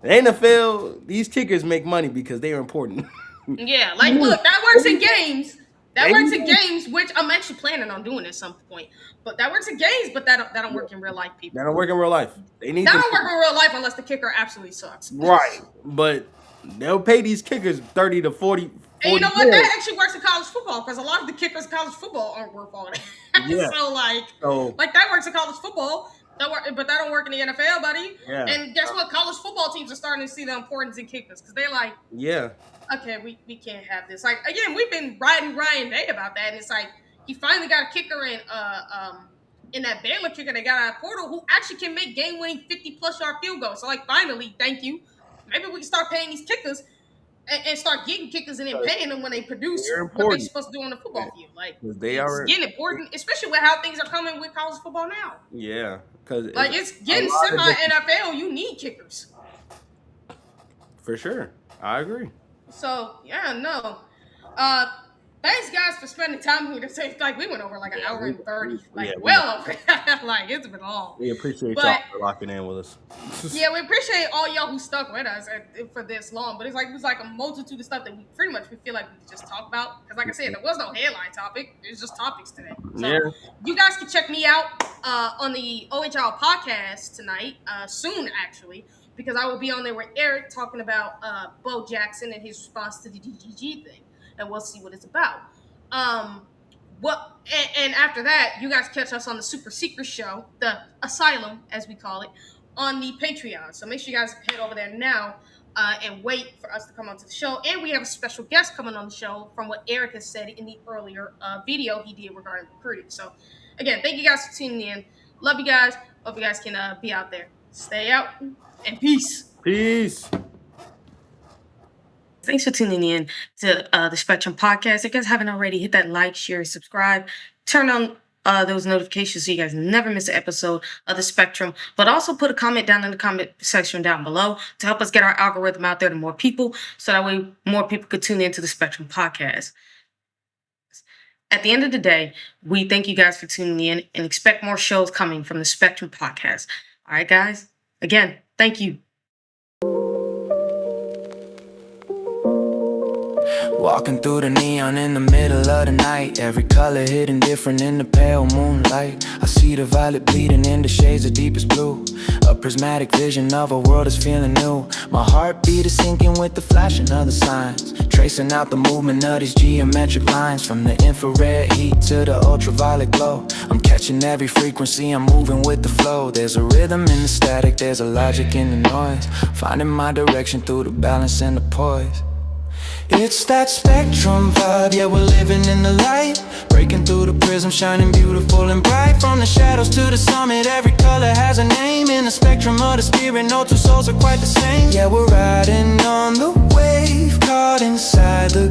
Speaker 3: The NFL, these kickers make money because they are important.
Speaker 2: Yeah, like look, that works in games. That
Speaker 3: They
Speaker 2: works in
Speaker 3: do.
Speaker 2: games, which I'm actually planning on doing at some point. But that works in games, but that don't work in real life, people.
Speaker 3: That don't work in real life. They need
Speaker 2: That
Speaker 3: to
Speaker 2: don't work in real life unless the kicker absolutely sucks.
Speaker 3: right, but they'll pay these kickers 30 to 40.
Speaker 2: And you know what?
Speaker 3: 40
Speaker 2: That actually works in college football because a lot of the kickers in college football aren't worth all that.
Speaker 3: Yeah.
Speaker 2: So that works in college football. But that don't work in the NFL, buddy.
Speaker 3: Yeah.
Speaker 2: And guess what? College football teams are starting to see the importance in kickers because they're like,
Speaker 3: Yeah,
Speaker 2: okay, we can't have this. Like again, we've been riding Ryan Day about that, and it's like he finally got a kicker in that Baylor kicker they got out of Portal who actually can make game-winning 50+ yard field goals. So like, finally, thank you. Maybe we can start paying these kickers and start getting kickers and then paying them when they produce
Speaker 3: They're
Speaker 2: what they're
Speaker 3: important.
Speaker 2: supposed to do on the football field. Like,
Speaker 3: 'Cause they
Speaker 2: it's
Speaker 3: are-
Speaker 2: getting important, especially with how things are coming with college football now.
Speaker 3: yeah, because
Speaker 2: Like, it's getting semi-NFL. You need kickers.
Speaker 3: for sure. I agree.
Speaker 2: So, yeah, no. Thanks, guys, for spending time with us. Like, we went over like an hour and 30. Like,
Speaker 3: we
Speaker 2: well over. Like, it's been long.
Speaker 3: We appreciate
Speaker 2: But
Speaker 3: y'all for locking in with us.
Speaker 2: yeah, we appreciate all y'all who stuck with us for this long. But it was like a multitude of stuff that we pretty much feel like we could just talk about. Because like I said, there was no headline topic. It was just topics today. So
Speaker 3: Yeah.
Speaker 2: you guys can check me out on the OHL podcast tonight, soon actually, because I will be on there with Eric talking about Bo Jackson and his response to the DGG thing. And we'll see what it's about. And after that, you guys catch us on the super secret show, the Asylum, as we call it, on the Patreon. So make sure you guys head over there now and wait for us to come onto the show. And we have a special guest coming on the show from what Eric has said in the earlier video he did regarding recruiting. So again, thank you guys for tuning in. Love you guys. Hope you guys can be out there. Stay out and peace.
Speaker 3: Peace.
Speaker 2: Thanks for tuning in to the Spectrum Podcast. If you guys haven't already, hit that like, share, subscribe, turn on those notifications so you guys never miss an episode of the Spectrum. But also put a comment down in the comment section down below to help us get our algorithm out there to more people, so that way more people could tune into the Spectrum Podcast. At the end of the day, we thank you guys for tuning in and expect more shows coming from the Spectrum Podcast. All right, guys. Again, thank you.
Speaker 4: Walking through the neon in the middle of the night, every color hidden different in the pale moonlight. I see the violet bleeding in the shades of deepest blue, a prismatic vision of a world that's feeling new. My heartbeat is syncing with the flashing of the signs, tracing out the movement of these geometric lines. From the infrared heat to the ultraviolet glow, I'm catching every frequency, I'm moving with the flow. There's a rhythm in the static, there's a logic in the noise, finding my direction through the balance and the poise. It's that spectrum vibe, yeah, we're living in the light, breaking through the prism, shining beautiful and bright. From the shadows to the summit, every color has a name. In the spectrum of the spirit, no two souls are quite the same. Yeah, we're riding on the wave, caught inside the